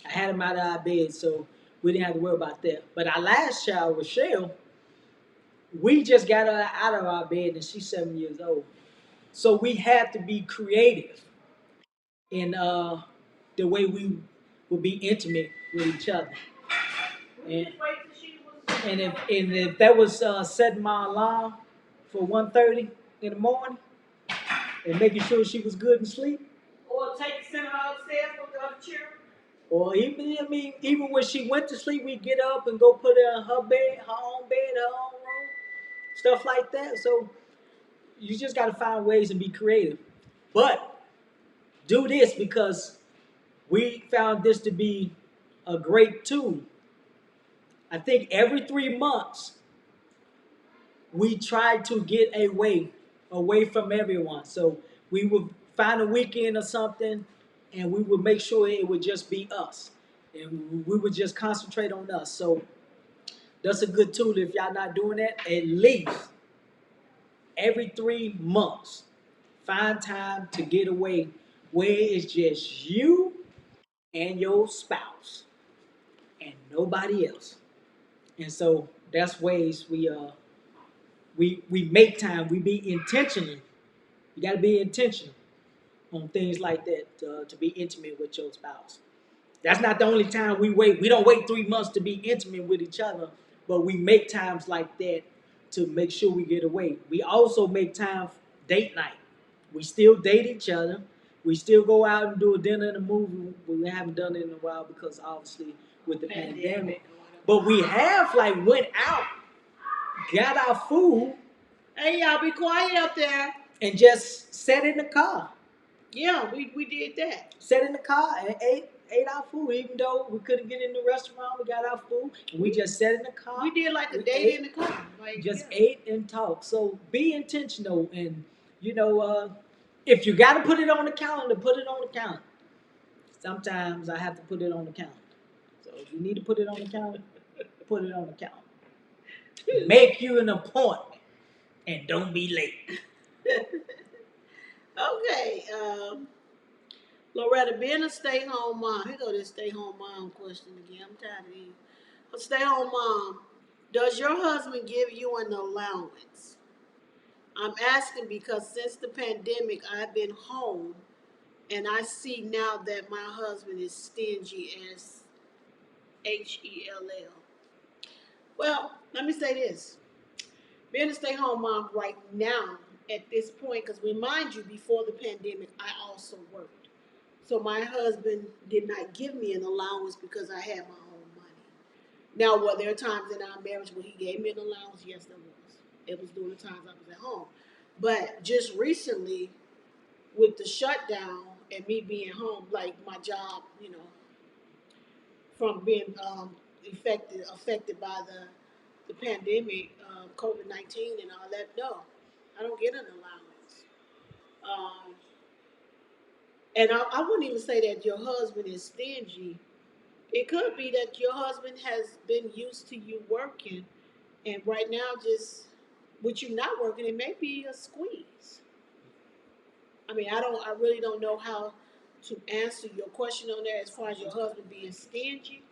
S2: I had them out of our bed, so we didn't have to worry about that. But our last child, Rochelle, we just got her out of our bed, and she's 7 years old. So we had to be creative in the way we would be intimate with each other. And if that was setting my alarm for 1:30 in the morning and making sure she was good and sleep,
S3: Or take send her upstairs with the other children.
S2: or even when she went to sleep, we'd get up and go put her in her bed, her own bed, her own room, stuff like that. So you just got to find ways and be creative, but do this because we found this to be a great tool. I think every 3 months we tried to get away from everyone. So we would find a weekend or something, and we would make sure it would just be us, and we would just concentrate on us. So that's a good tool. If y'all not doing that, at least every 3 months, find time to get away where it's just you and your spouse and nobody else. And so that's ways we make time. We be intentional. You got to be intentional on things like that to be intimate with your spouse. That's not the only time we wait. We don't wait 3 months to be intimate with each other, but we make times like that to make sure we get away. We also make time for date night. We still date each other. We still go out and do a dinner and a movie. We haven't done it in a while because obviously with the pandemic. But we have went out, got our food,
S3: Hey, y'all, be quiet up there.
S2: and just sat in the car.
S3: Yeah, we did that.
S2: Sat in the car and ate our food. Even though we couldn't get in the restaurant, we got our food. And we just sat in the car.
S3: We did like a
S2: We
S3: date
S2: ate,
S3: in the car. Like,
S2: just
S3: yeah.
S2: ate and talked. So be intentional, and if you got to put it on the calendar, put it on the calendar. Sometimes I have to put it on the calendar. So if you need to put it on the calendar, put it on the calendar. Make you an appointment, and don't be late.
S3: Okay, Loretta, being a stay-home mom, here go this stay-home mom question again. I'm tired of these. A stay-home mom, does your husband give you an allowance? I'm asking because since the pandemic, I've been home, and I see now that my husband is stingy as HELL. Well, let me say this. Being a stay-home mom right now at this point, because remind you, before the pandemic, I also worked. So my husband did not give me an allowance because I had my own money. Now, were there times in our marriage where he gave me an allowance? Yes, there was. It was during the times I was at home. But just recently, with the shutdown and me being home, like my job, from being affected by the pandemic, COVID-19 and all that. No, I don't get an allowance. Um, and I wouldn't even say that your husband is stingy. It could be that your husband has been used to you working, and right now, just with you not working, it may be a squeeze. I mean, I really don't know how to answer your question on that as far as your husband being stingy.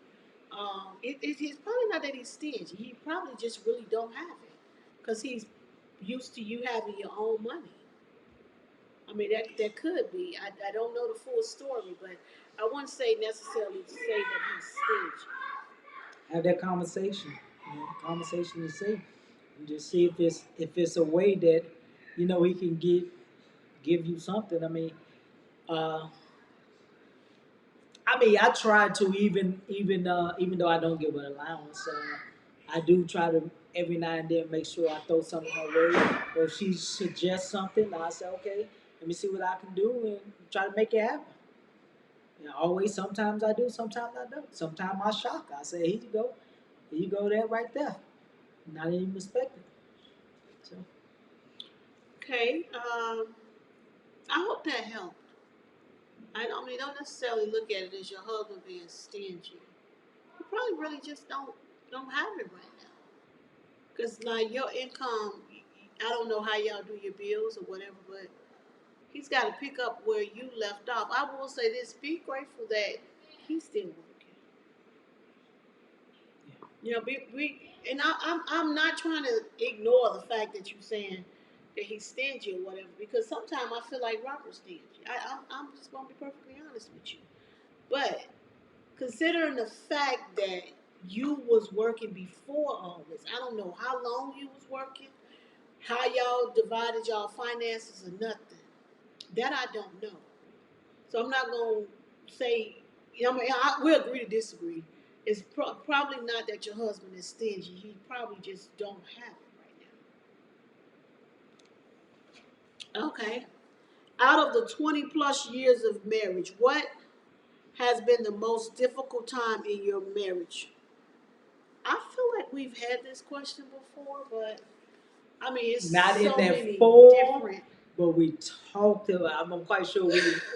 S3: It's probably not that he's stingy. He probably just really don't have it because he's used to you having your own money. I mean, that could be. I don't know the full story, but I wouldn't say necessarily to say that he's stingy.
S2: Have that conversation. Conversation to see, and just see if it's a way that he can give you something. Uh, I try to even though I don't give an allowance, I do try to every now and then make sure I throw something her way. Or if she suggests something, I say, okay, let me see what I can do and try to make it happen. Always, sometimes I do, sometimes I don't. Sometimes I shock. I say, here you go, there, right there. Not even expecting. So
S3: Okay. I hope that helped. I mean, don't necessarily look at it as your husband being stingy. You probably really just don't have it right now. Cause like your income, I don't know how y'all do your bills or whatever, but he's got to pick up where you left off. I will say this: be grateful that he's still working. And I'm not trying to ignore the fact that you're saying that he's stingy or whatever, because sometimes I feel like Robert's stingy. I'm just gonna be perfectly honest with you. But considering the fact that you was working before all this, I don't know how long you was working, how y'all divided y'all finances or nothing. That I don't know. So I'm not gonna say. I mean, we agree to disagree. It's probably not that your husband is stingy. He probably just don't have it right now. Okay. Out of the 20 plus years of marriage, what has been the most difficult time in your marriage? I feel like we've had this question before, but I mean, it's
S2: not in
S3: so
S2: that
S3: many
S2: form,
S3: different.
S2: but we talked about. I'm quite sure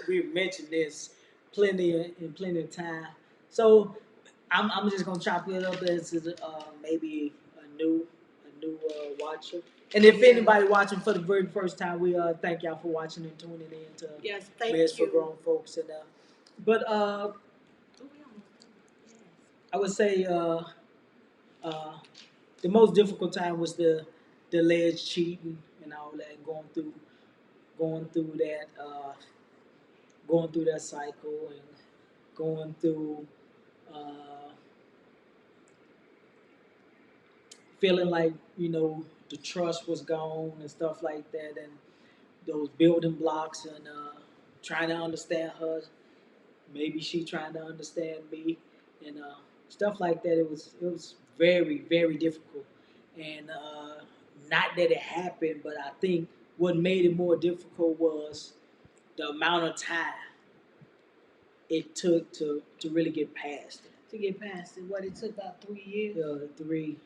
S2: we mentioned this plenty of time. So I'm just gonna chop it up as maybe a new watcher. And if
S3: Yeah.
S2: anybody watching for the very first time, we thank y'all for watching and tuning in to
S3: Yes, thank
S2: Meds for
S3: you.
S2: Grown Folks. And but
S3: Oh, we almost done. Yes.
S2: I would say uh, the most difficult time was the alleged cheating and all that, going through that going through that cycle and going through uh, feeling like the trust was gone and stuff like that, and those building blocks, and trying to understand her, maybe she trying to understand me, and stuff like that. It was very very difficult, and not that it happened, but I think what made it more difficult was the amount of time it took to really get past it.
S3: To get past it, what it took about 3 years.
S2: Three.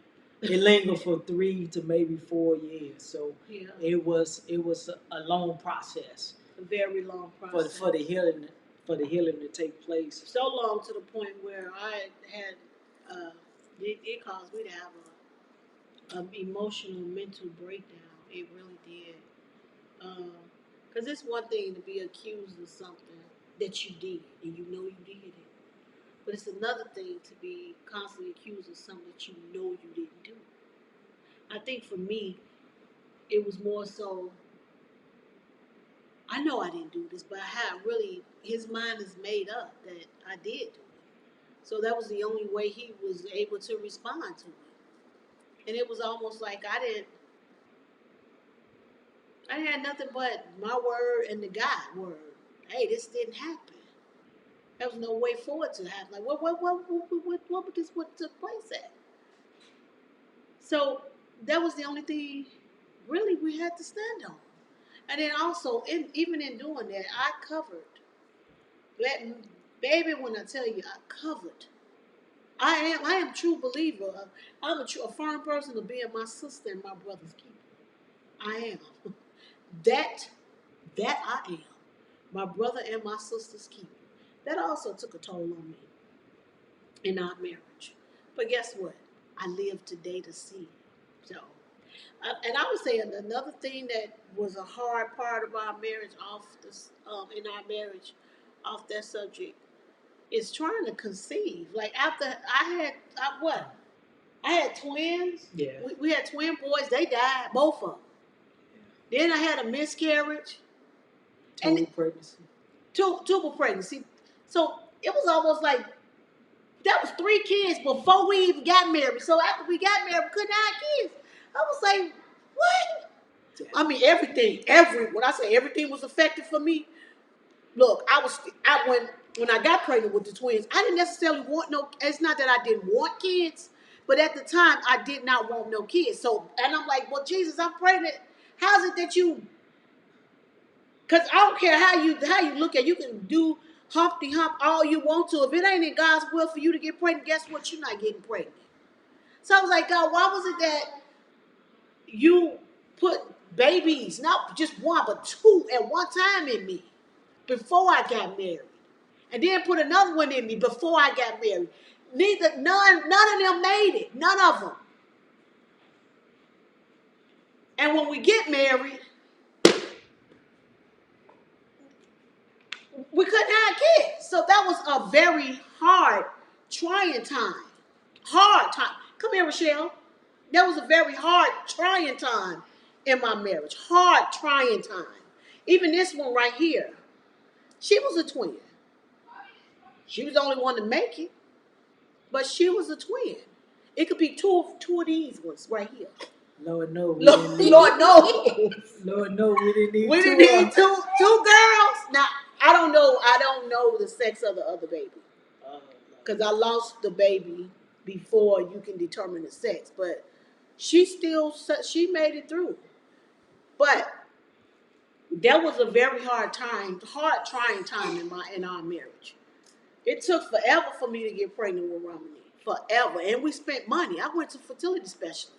S2: It lingered for 3 to maybe 4 years. So
S3: Yeah,
S2: it was a long process
S3: a very long
S2: for
S3: process.
S2: for the healing to take place.
S3: So long to the point where I had, it caused me to have a emotional, mental breakdown. It really did. Because it's one thing to be accused of something that you did and you know you did it. But it's another thing to be constantly accused of something that you know you didn't do. I think for me, it was more so, I know I didn't do this, but I had really, his mind is made up that I did do it. So that was the only way he was able to respond to it. And it was almost like I had nothing but my word and the God word. Hey, this didn't happen. There was no way for it to happen. Like what took place at? So that was the only thing really we had to stand on. And then also, even in doing that, I covered. Let, baby, when I tell you, I covered. I am a true believer. I'm a firm person of being my sister and my brother's keeper. I am. That that I am. My brother and my sister's keeper. That also took a toll on me in our marriage. But guess what? I live today to see it. So, and I would say another thing that was a hard part of our marriage, in our marriage, off that subject, is trying to conceive. Like after I had twins.
S2: Yeah.
S3: We had twin boys. They died, both of them. Then I had a miscarriage and
S2: Total pregnancy.
S3: Two pregnancy. So it was almost like that was 3 kids before we even got married. So after we got married, we couldn't have kids. I was like, what? I mean, when I say everything was affected for me. Look, when I got pregnant with the twins, I didn't necessarily want no. It's not that I didn't want kids, but at the time I did not want no kids. So, and I'm like, well, Jesus, I'm pregnant. How's it that you? Because I don't care how you look at it. You can do Humpty Hump all you want to. If it ain't in God's will for you to get pregnant, guess what? You're not getting pregnant. So I was like, God, why was it that you put babies, not just one, but 2 at one time in me before I got married? And then put another one in me before I got married. None of them made it. None of them. And when we get married, we couldn't have kids. So that was a very hard, trying time. Hard time. Come here, Rochelle. That was a very hard, trying time in my marriage. Hard, trying time. Even this one right here. She was a twin. She was the only one to make it. But she was a twin. It could be two of these ones right here.
S2: Lord no.
S3: Lord knows.
S2: Lord no, we didn't need
S3: We
S2: two.
S3: didn't need two girls. Now I don't know the sex of the other baby. Because I lost the baby before you can determine the sex. But she made it through. But that was a very hard trying time in our marriage. It took forever for me to get pregnant with Romany. Forever. And we spent money. I went to fertility specialists.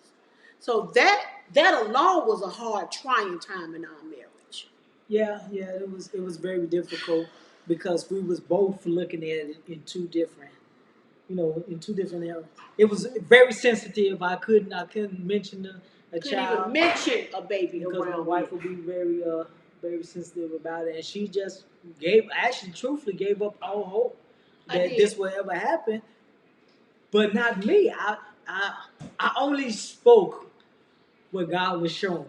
S3: So that alone was a hard, trying time in our marriage.
S2: Yeah, it was very difficult because we was both looking at it in two different areas. It was very sensitive. I couldn't mention a
S3: Couldn't
S2: child
S3: even mention a baby
S2: because my
S3: around
S2: wife
S3: me.
S2: would be very sensitive about it, and she just truthfully gave up all hope that this would ever happen. But not me. I only spoke what God was showing me.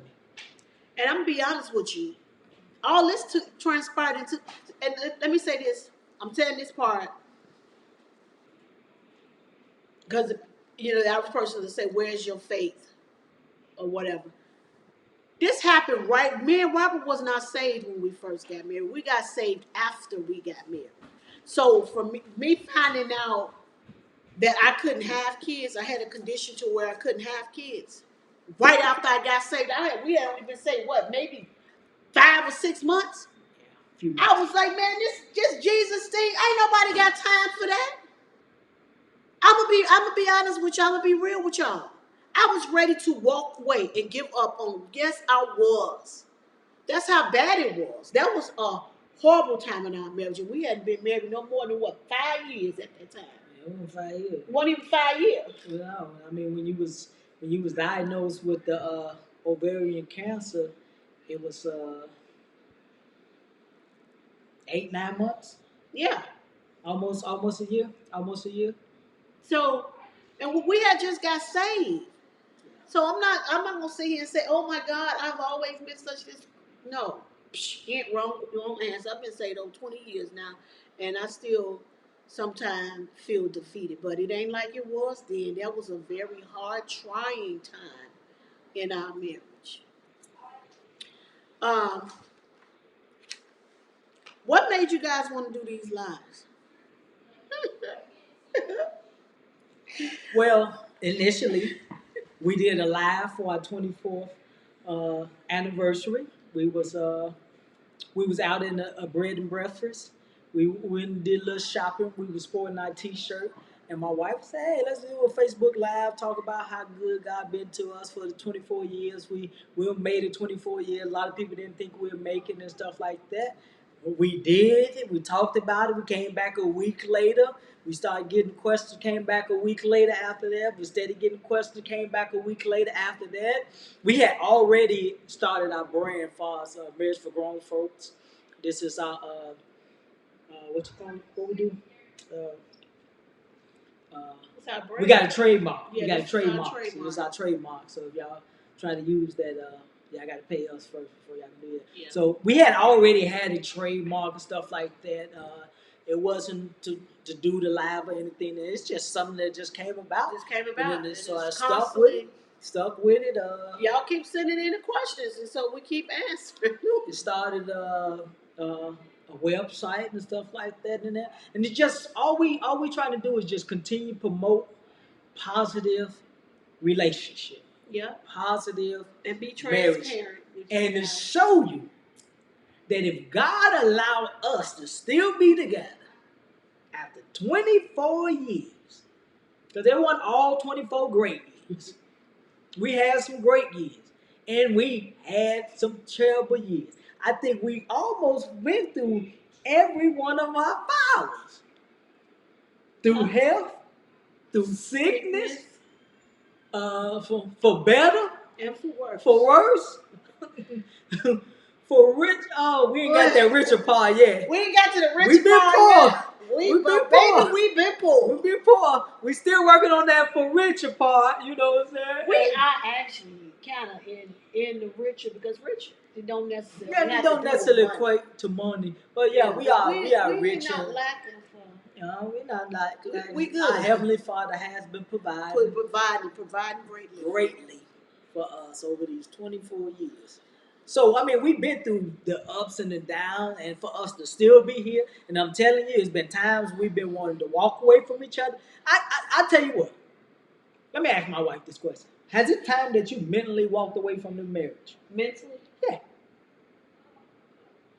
S3: And I'm going to be honest with you. All this transpired into, and let me say this. I'm telling this part because, the average person will say, where's your faith? Or whatever. This happened right. Me and Robert was not saved when we first got married. We got saved after we got married. So for me finding out that I couldn't have kids, I had a condition to where I couldn't have kids. Right after I got saved, we had only been saved, maybe 5 or 6 months? I was like, man, this Jesus thing, ain't nobody got time for that. I'm gonna be honest with y'all. I'm gonna be real with y'all. I was ready to walk away and give up on. Yes, I was. That's how bad it was. That was a horrible time in our marriage, and we hadn't been married no more than 5 years at that time.
S2: It wasn't 5 years.
S3: It wasn't even 5 years.
S2: No, I mean when you was diagnosed with the ovarian cancer, it was 8-9 months.
S3: Yeah.
S2: Almost a year. Almost a year.
S3: So, and we had just got saved. So I'm not gonna sit here and say, oh my God, I've always been such this. No, wrong answer. I've been saved over 20 years now, and I still sometimes feel defeated. But it ain't like it was then. That was a very hard, trying time in our marriage. What made you guys want to do these lives?
S2: Well, initially, we did a live for our 24th anniversary. We was out in a bread and breakfast. We went and did a little shopping. We was sporting our T-shirt. And my wife said, "Hey, let's do a Facebook Live, talk about how good God been to us for the 24 years. We made it 24 years. A lot of people didn't think we were making and stuff like that. We did. We talked about it. We came back a week later. We started getting questions. Came back a week later after that. We started getting questions. Came back a week later after that. We had already started our brand for us, Marriage for Grown Folks. This is our what you call it? What we do?
S3: It's our
S2: We
S3: brand.
S2: got a trademark.
S3: Yeah,
S2: We got a
S3: this is our
S2: trademark. So
S3: trademark.
S2: it's our trademark. So if y'all try to use that, y'all got to pay us first before y'all can do it.
S3: Yeah.
S2: So we had already had a trademark and stuff like that. It wasn't to do the live or anything. It's just something that just came about.
S3: Just came
S2: And
S3: about.
S2: then
S3: And
S2: so I
S3: it's
S2: stuck with it.
S3: constantly.
S2: Stuck with it.
S3: Y'all keep sending in the questions, and so we keep answering.
S2: It started a website and stuff like that and that. And it's just all we trying to do is just continue to promote positive relationship,
S3: Yeah,
S2: positive
S3: and be
S2: marriage,
S3: transparent with you
S2: and to
S3: guys.
S2: show you that if God allowed us to still be together after 24 years, because there weren't all 24 great years, we had some great years, and we had some terrible years. I think we almost went through every one of our powers, through health, through sickness, for better,
S3: and for worse.
S2: for worse, for rich. Oh, we ain't got that richer part yet.
S3: We ain't got to the rich
S2: We been
S3: part
S2: poor.
S3: yet.
S2: We been
S3: But baby,
S2: poor.
S3: we been poor.
S2: We been poor. We still working on that for richer part. You know what I'm saying?
S3: We are actually kind of in the richer because richer it don't necessarily.
S2: Yeah, we
S3: have
S2: don't
S3: to do
S2: necessarily
S3: with money.
S2: equate to money, but yeah, we are
S3: We
S2: richer.
S3: not lacking for
S2: We're not like
S3: We good.
S2: Our heavenly Father has been providing
S3: providing greatly.
S2: greatly for us over these 24 years. So I mean, we've been through the ups and the downs, and for us to still be here, and I'm telling you, it's been times we've been wanting to walk away from each other. I tell you what. Let me ask my wife this question: has it time that you mentally walked away from the marriage?
S3: Mentally,
S2: Yeah.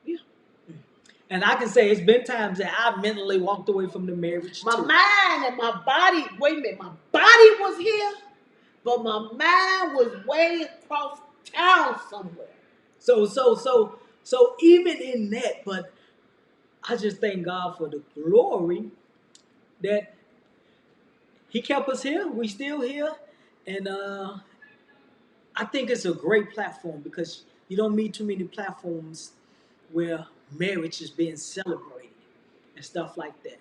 S2: Yeah. And I can say it's been times that I mentally walked away from the marriage
S3: my
S2: too.
S3: mind and my body. Wait a minute, my body was here, but my mind was way across town somewhere.
S2: So even in that, but I just thank God for the glory that He kept us here. We still here, and I think it's a great platform because you don't meet too many platforms where marriage is being celebrated and stuff like that.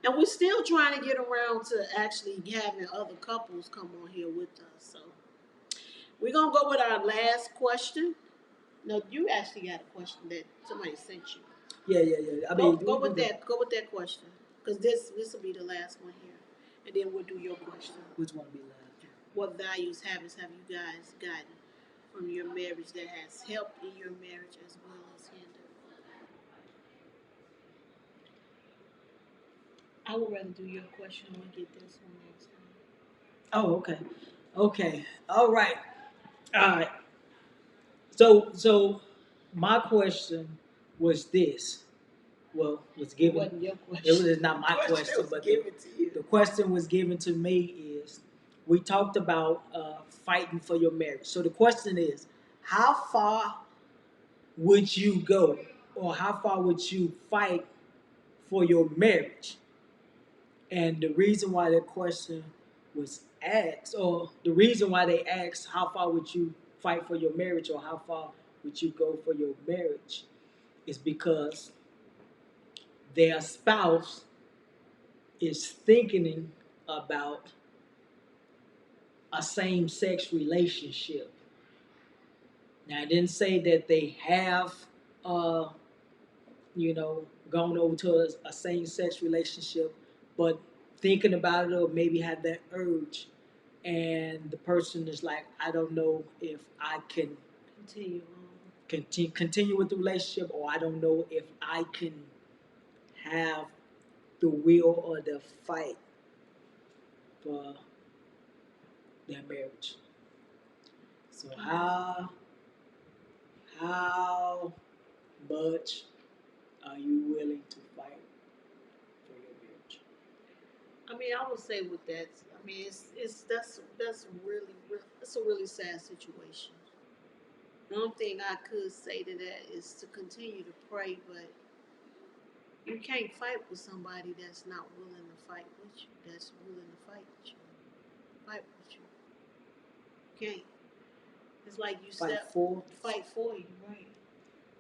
S3: And we're still trying to get around to actually having other couples come on here with us. So we're gonna go with our last question. No, you actually got a question that somebody sent you.
S2: Yeah. I
S3: Go,
S2: mean,
S3: go with that. Go with that question, because this will be the last one here, and then we'll do your question.
S2: Which one be last?
S3: What values, habits have you guys gotten from your marriage that has helped in your marriage as well as hindered? I would rather do your question when we get this one next time.
S2: Oh, okay, all right. So my question was this. Well, was
S3: It
S2: given.
S3: wasn't your
S2: It
S3: question.
S2: was not my question, but the question was given to me is we talked about fighting for your marriage. So the question is, how far would you go, or how far would you fight for your marriage? And the reason why that question was asked, or the reason why they asked, how far would you fight for your marriage, or how far would you go for your marriage, is because their spouse is thinking about a same-sex relationship. Now, I didn't say that they have, uh, gone over to a same-sex relationship, but thinking about it or maybe had that urge, and the person is like, I don't know if I can
S3: Continue
S2: continue with the relationship, or I don't know if I can have the will or the fight for their marriage. So how much are you willing to fight for your marriage?
S3: I mean, I would say with that. I mean, it's that's really that's a really sad situation. The only thing I could say to that is to continue to pray, but you can't fight with somebody that's not willing to fight with you. That's willing to fight with you. Fight with you. Can't. It's like you
S2: Fight
S3: step
S2: for.
S3: fight for you, right?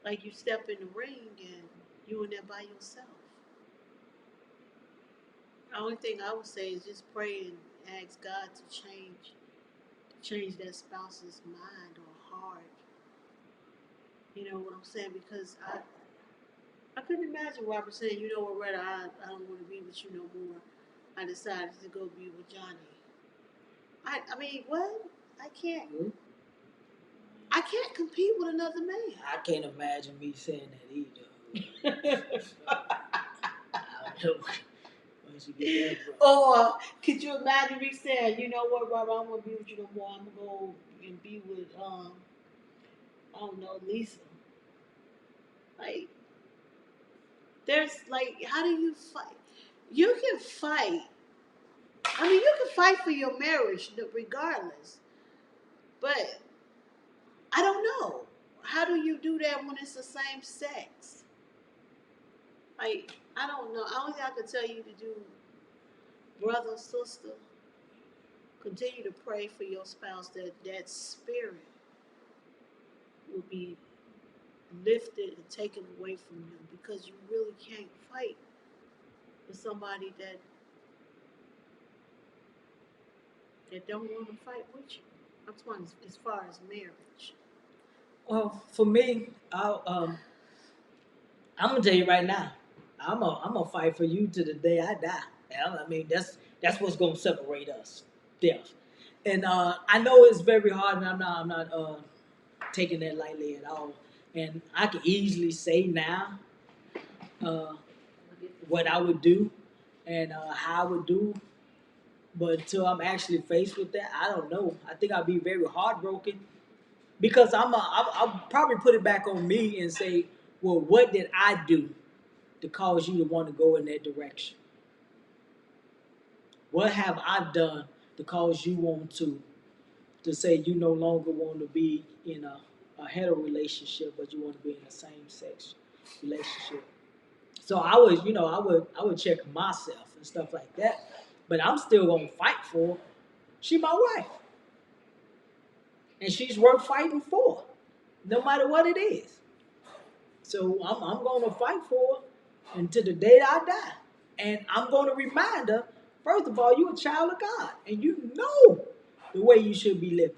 S3: Like you step in the ring and you in there by yourself. The only thing I would say is just pray and ask God to change that spouse's mind or heart. You know what I'm saying? Because I couldn't imagine Robert saying, you know what, Retta, I don't want to be with you no more. I decided to go be with Johnny. I mean, what? I can't
S2: Hmm?
S3: I can't compete with another man.
S2: I can't imagine me saying that either. I don't know where she get that from.
S3: Or could you imagine me saying, you know what, Robert, I don't want to be with you no more. I'm gonna go and be with I don't know, Lisa. Like there's like how do you fight? You can fight. I mean, you can fight for your marriage regardless. But I don't know. How do you do that when it's the same sex? Like, I don't know. Only thing I can tell you to do, brother, sister, continue to pray for your spouse that that spirit will be lifted and taken away from you because you really can't fight with somebody that don't want to fight with you. I'm talking as far as marriage.
S2: Well, for me, I'm gonna tell you right now, I'm gonna fight for you to the day I die. I mean, that's what's gonna separate us, death. And I know it's very hard, and I'm not taking that lightly at all. And I can easily say now uh, what I would do and how I would do, but until I'm actually faced with that, I don't know. I think I'll be very heartbroken because I'll probably put it back on me and say, well, what did I do to cause you to want to go in that direction? What have I done to cause you want to say you no longer want to be in a hetero relationship, but you want to be in a same sex relationship? So I would check myself and stuff like that. But I'm still gonna fight for her. She my wife, and she's worth fighting for, no matter what it is. So I'm gonna fight for her until the day I die. And I'm gonna remind her, first of all, you're a child of God, and you know the way you should be living.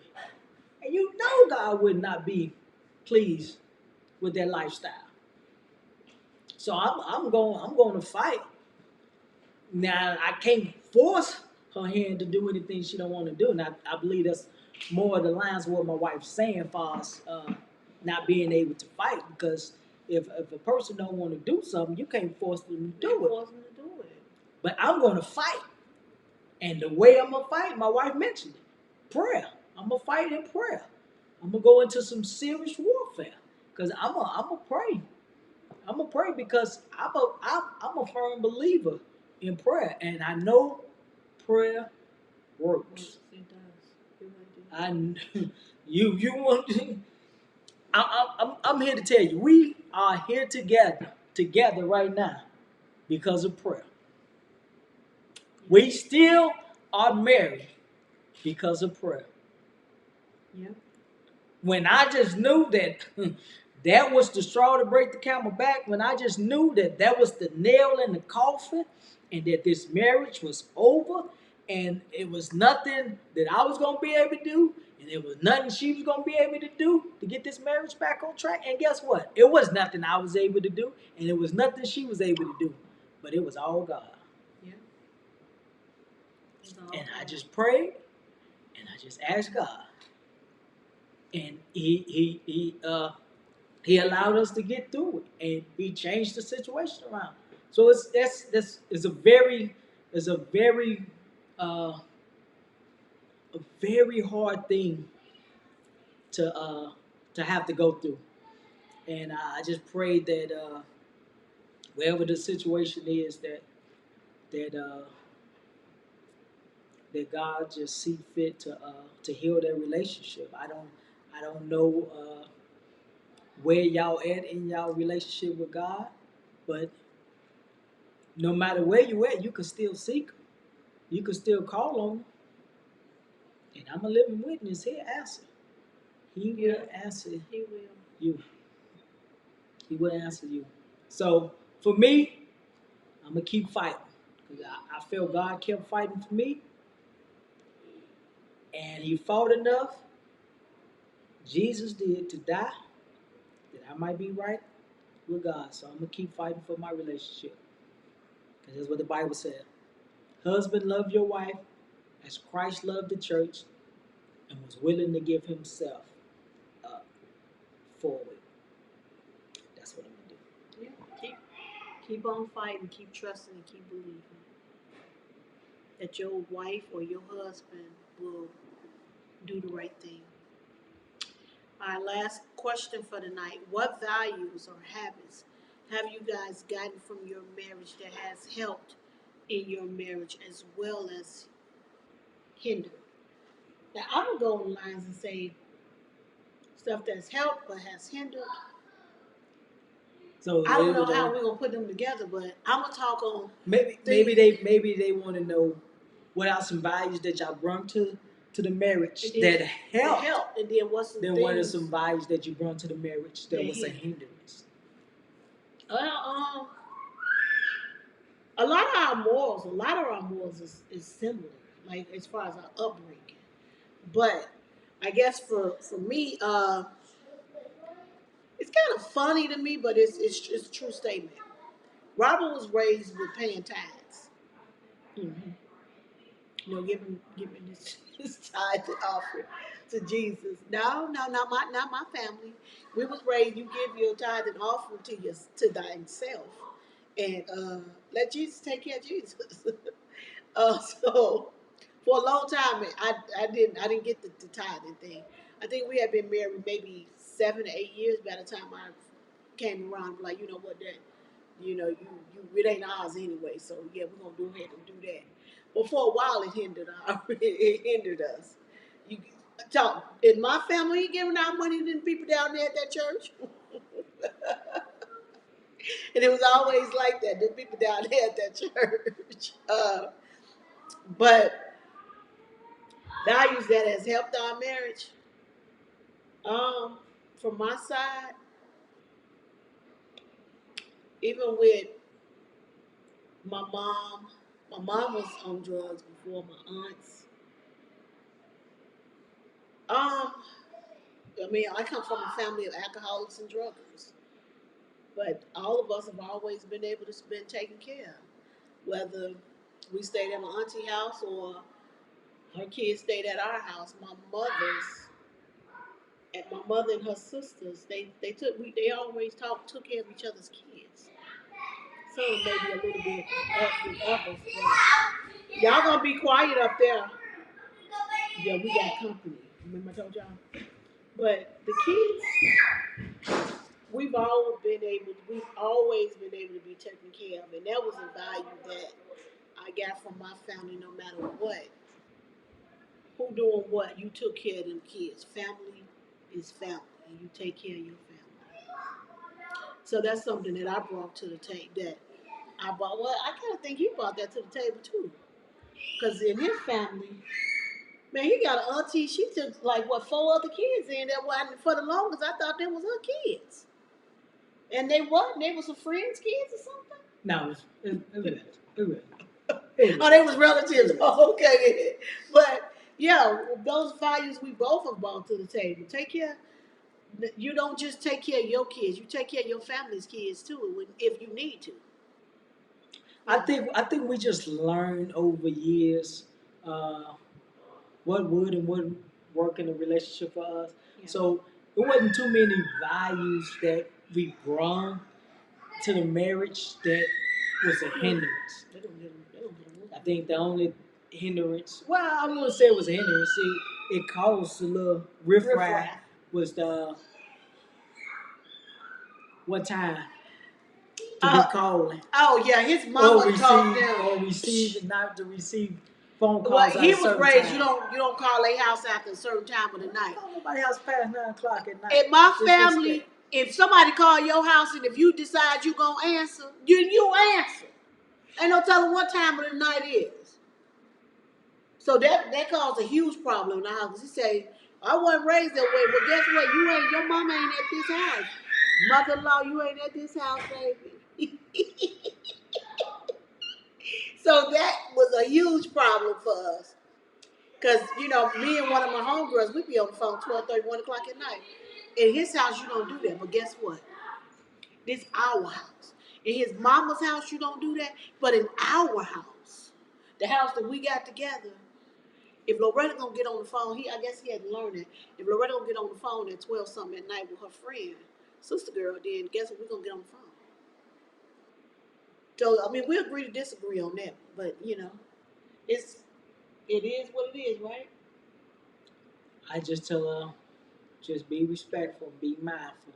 S2: And you know God would not be pleased with that lifestyle. So I'm going to fight. Now I can't force her hand to do anything she don't want to do. And I believe that's more of the lines of what my wife's saying for us not being able to fight, because if a person don't want to do something, you can't force them to do it.
S3: Force them to do it.
S2: But I'm going to fight. And the way I'm going to fight, my wife mentioned it. Prayer. I'm going to fight in prayer. I'm going to go into some serious warfare. Because I'm going to pray. I'm going to pray because I'm a firm believer in prayer. And I know prayer works.
S3: It does. It really does.
S2: You want to, I'm here to tell you, we are here together right now because of prayer. We still are married because of prayer.
S3: Yep.
S2: When I just knew that that was the straw to break the camel back, when I just knew that that was the nail in the coffin and that this marriage was over and it was nothing that I was going to be able to do and it was nothing she was going to be able to do to get this marriage back on track. And guess what? It was nothing I was able to do and it was nothing she was able to do, but it was all God.
S3: Yeah.
S2: And I just prayed and I just asked God. And he allowed us to get through it, and he changed the situation around. So it's a very uh, a very hard thing to have to go through. And I just pray that wherever the situation is, that that God just see fit to heal their relationship. I don't know where y'all at in y'all relationship with God, but no matter where you at, you can still seek Him. You can still call on Him. And I'm a living witness. He'll answer. He will answer
S3: He will.
S2: you. He will answer you. So for me, I'm gonna keep fighting because I feel God kept fighting for me, and He fought enough. Jesus did to die that I might be right with God. So I'm gonna keep fighting for my relationship because that's what the Bible said. Husband, love your wife as Christ loved the church and was willing to give Himself up for it. That's what I'm gonna do.
S3: Yeah. Keep on fighting, keep trusting, and keep believing that your wife or your husband will do the right thing. Our last question for tonight: what values or habits have you guys gotten from your marriage that has helped in your marriage as well as hindered? Now, I would go on lines and say stuff that's helped but has hindered.
S2: So
S3: I don't know how we're gonna put them together, but I'm gonna talk on
S2: maybe they want to know what are some values that y'all brought to the marriage that helped.
S3: And then what's some
S2: Then
S3: things?
S2: what are some values that you brought to the marriage that
S3: That
S2: was a
S3: hindered.
S2: hindrance?
S3: Well, a lot of our morals is similar, like as far as our upbringing. But I guess for me, it's kind of funny to me, but it's a true statement. Robert was raised with paying tithes.
S2: Mm-hmm.
S3: You know, giving his tithe and offering to Jesus. No, not my family. We was raised. You give your tithe and offering to thyself, and let Jesus take care of Jesus. So for a long time, I didn't get the tithing thing. I think we had been married maybe 7 to 8 years by the time I came around. Like, you know what, that it ain't ours anyway. So yeah, we're gonna go ahead and do that. But for a while, it hindered us. You talk in my family, you giving out money to the people down there at that church, and it was always like that. The people down there at that church, but values that has helped our marriage. From my side, even with my mom, my mom was on drugs before my aunts. I mean, I come from a family of alcoholics and druggies, but all of us have always been able to been taken care of, whether we stayed at my auntie house or her kids stayed at our house. My mother and her sisters, they always took care of each other's kids. Some maybe a little bit up with others, but y'all gonna be quiet up there. Yeah, we got company. Remember I told y'all? But the kids, we've always been able to be taken care of, and that was a value that I got from my family. No matter what, who doing what, you took care of them kids. Family is family, and you take care of your family. So that's something that I brought to the table. That I brought. Well, I kind of think he brought that to the table too, because in his family, man, he got an auntie. She took like what 4 other kids in there. For the longest, I thought they was her kids. And they what? They was some friends' kids or something?
S2: No, it was.
S3: Oh, they was relatives. Oh, okay. But yeah, those values we both have brought to the table. Take care. You don't just take care of your kids. You take care of your family's kids too, if you need to.
S2: I think we just learned over years uh, what would and wouldn't work in a relationship for us.
S3: Yeah.
S2: So it wasn't too many values that we brought to the marriage that was a hindrance.
S3: They don't get
S2: I think the only hindrance, well, I wouldn't say it was a hindrance. It caused a little riffraff
S3: Riffraff.
S2: was the one time to
S3: Uh,
S2: be calling
S3: Oh yeah, his mama taught them.
S2: or receive and not to receive phone
S3: Well,
S2: calls at
S3: he
S2: a
S3: was
S2: certain
S3: raised.
S2: time.
S3: You don't call a house after a certain time of the night.
S2: Don't nobody else past 9 o'clock at night.
S3: In my
S2: Disrespect.
S3: family, if somebody call your house and if you decide you gonna answer, you answer. Ain't no telling what time of the night is. So that caused a huge problem in the house. He say, I wasn't raised that way. Well, guess what? Your mama ain't at this house. Mother-in-law, you ain't at this house, baby. So that was a huge problem for us. Because, me and one of my homegirls, we be on the phone 12:30, 1 o'clock at night. In his house, you don't do that. But guess what? This our house. In his mama's house, you don't do that. But in our house, the house that we got together, if Loretta gonna get on the phone, I guess he had to learn that. If Loretta gonna get on the phone at 12 something at night with her friend, sister girl, then guess what? We're gonna get on the phone. So we agree to disagree on that, but it is what it is, right?
S2: I just tell her, just be respectful, be mindful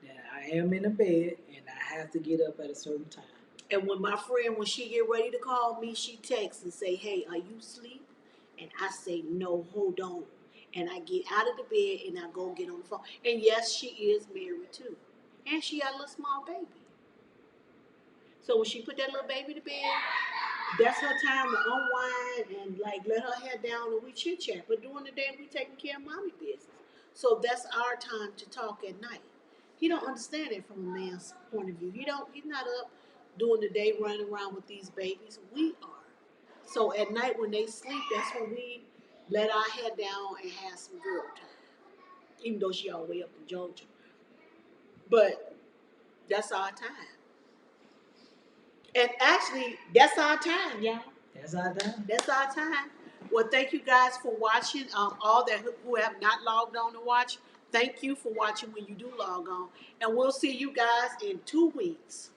S2: that I am in the bed and I have to get up at a certain time.
S3: And when my friend, when she get ready to call me, she texts and say, "Hey, are you asleep?" And I say, "No, hold on." And I get out of the bed and I go get on the phone. And yes, she is married too, and she got a little small baby. So when she put that little baby to bed, that's her time to unwind and let her head down and we chit chat. But during the day, we taking care of mommy business. So that's our time to talk at night. He don't understand it from a man's point of view. He's not up during the day running around with these babies. We are. So at night when they sleep, that's when we let our head down and have some girl time. Even though she all the way up in Georgia. But that's our time. And actually, that's our time, y'all.
S2: That's our time.
S3: That's our time. Well, thank you guys for watching. All that who have not logged on to watch, thank you for watching when you do log on. And we'll see you guys in 2 weeks.